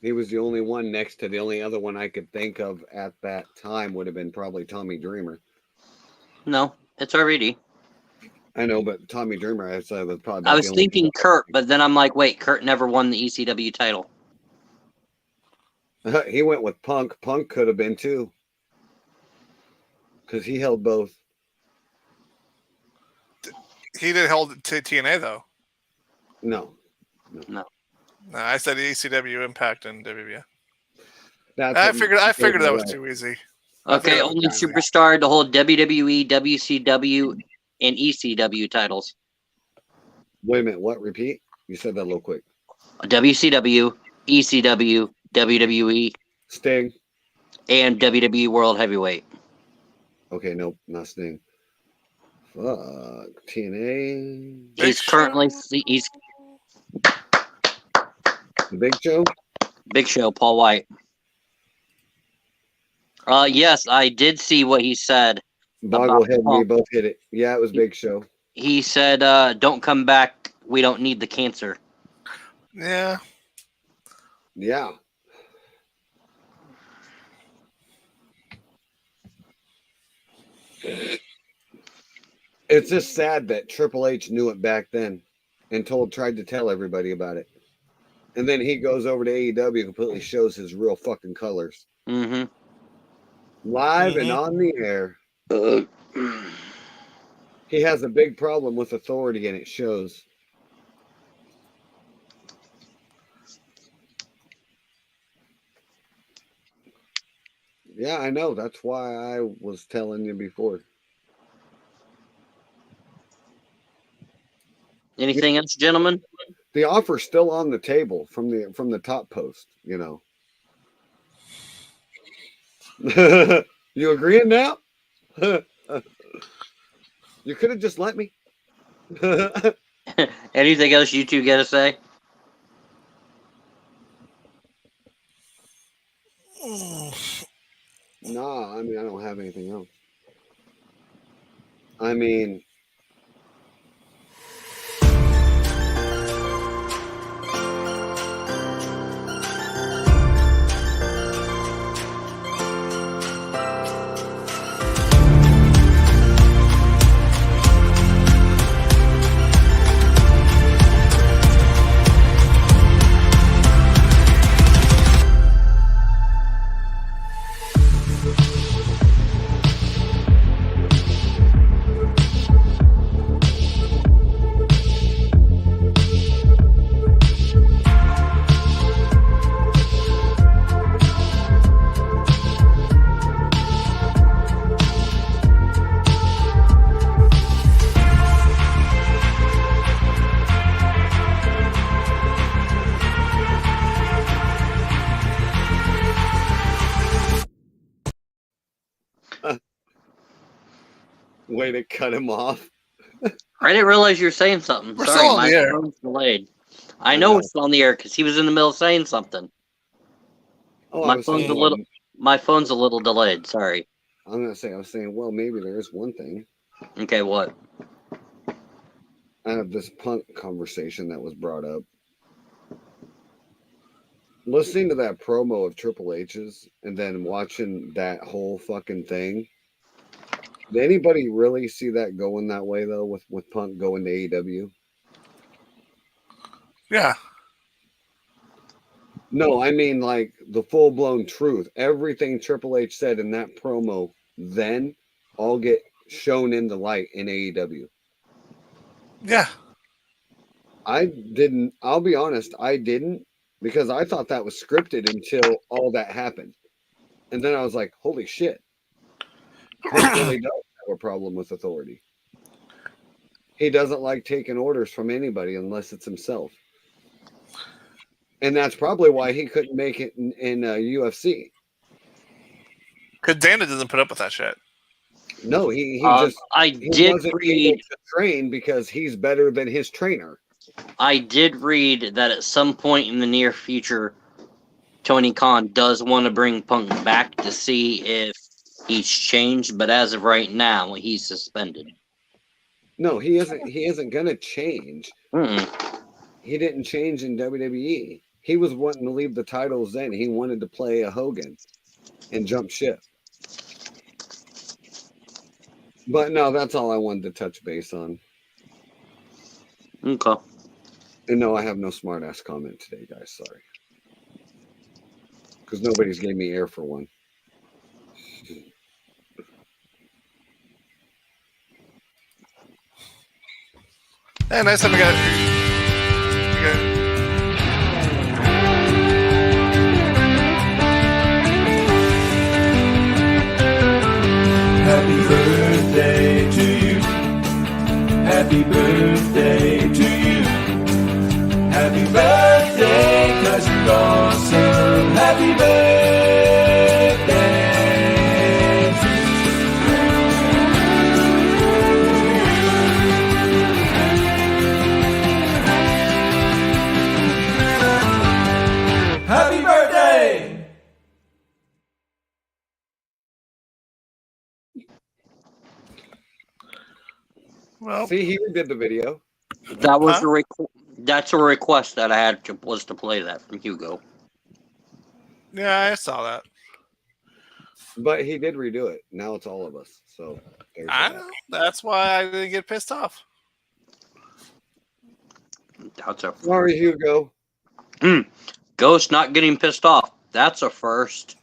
He was the only one next to the only other one I could think of at that time would have been probably Tommy Dreamer. No, it's RVD. I know, but Tommy Dreamer, I said, was probably. I was thinking Kurt, but then I'm like, wait, Kurt never won the ECW title. He went with Punk. Punk could have been too, because he held both. He did hold it to TNA though. No. No, I said ECW, Impact, and WWF. That's I what figured that was right. too easy. Okay, Okay, only okay. superstar to hold WWE, WCW, and ECW titles. Wait a minute. What? Repeat? You said that a little quick. WCW, ECW, WWE, Sting. and WWE World Heavyweight. Okay, nope, not Sting. Fuck. TNA. He's currently he's The Big Show. Big Show, Paul White. Yes, I did see what he said. Bogglehead, we Punk. both hit it. Yeah, it was Big Show. He said, "Don't come back. We don't need the cancer." Yeah. Yeah. It's just sad that Triple H knew it back then and tried to tell everybody about it. And then he goes over to AEW and completely shows his real fucking colors. Mm-hmm. Live and on the air. He has a big problem with authority and it shows. Yeah, I know. That's why I was telling you before. Anything else, gentlemen? The offer's still on the table from the top post, you know. You agreeing now? You could have just let me. Anything else you two got to say? Nah, I mean, I don't have anything else. I mean, way to cut him off. I didn't realize you were saying something. We're Sorry, still on my the air. phone's delayed. I know it's on the air because he was in the middle of saying something. Oh, My phone's a little. My phone's a little delayed. Sorry. I'm gonna say, I was saying, well, maybe there is one thing Okay, what? out of this Punk conversation that was brought up. Listening to that promo of Triple H's and then watching that whole fucking thing. Did anybody really see that going that way though, with Punk going to AEW? Yeah. No, I mean like the full blown truth. Everything Triple H said in that promo then all get shown in the light in AEW. Yeah. I didn't, I'll be honest, I didn't, because I thought that was scripted until all that happened. And then I was like, holy shit. Punk really does have a problem with authority. He doesn't like taking orders from anybody unless it's himself. And that's probably why he couldn't make it in UFC. Because Dana doesn't put up with that shit. No, he I he did wasn't able read. to train because he's better than his trainer. I did read that at some point in the near future, Tony Khan does want to bring Punk back to see if he's changed, but as of right now, he's suspended. No, he isn't. He isn't gonna change. Mm-mm. He didn't change in WWE. He was wanting to leave the titles then. He wanted to play a Hogan and jump ship. But no, that's all I wanted to touch base on. Okay. And no, I have no smart ass comment today, guys. Sorry. Because nobody's gave me air for one. Hey, nice time we got. Happy birthday to you. Happy birthday to you. Happy birthday, 'cause you're awesome. Happy birthday to you. Happy birthday! Well, See, he did the video. That was Huh? that's a request that I had was to play that from Hugo. yeah, I saw that. But he did redo it. Now it's all of us. So there's I that. know. That's why I didn't get pissed off. That's a Sorry, Hugo. Ghost not getting pissed off. That's a first.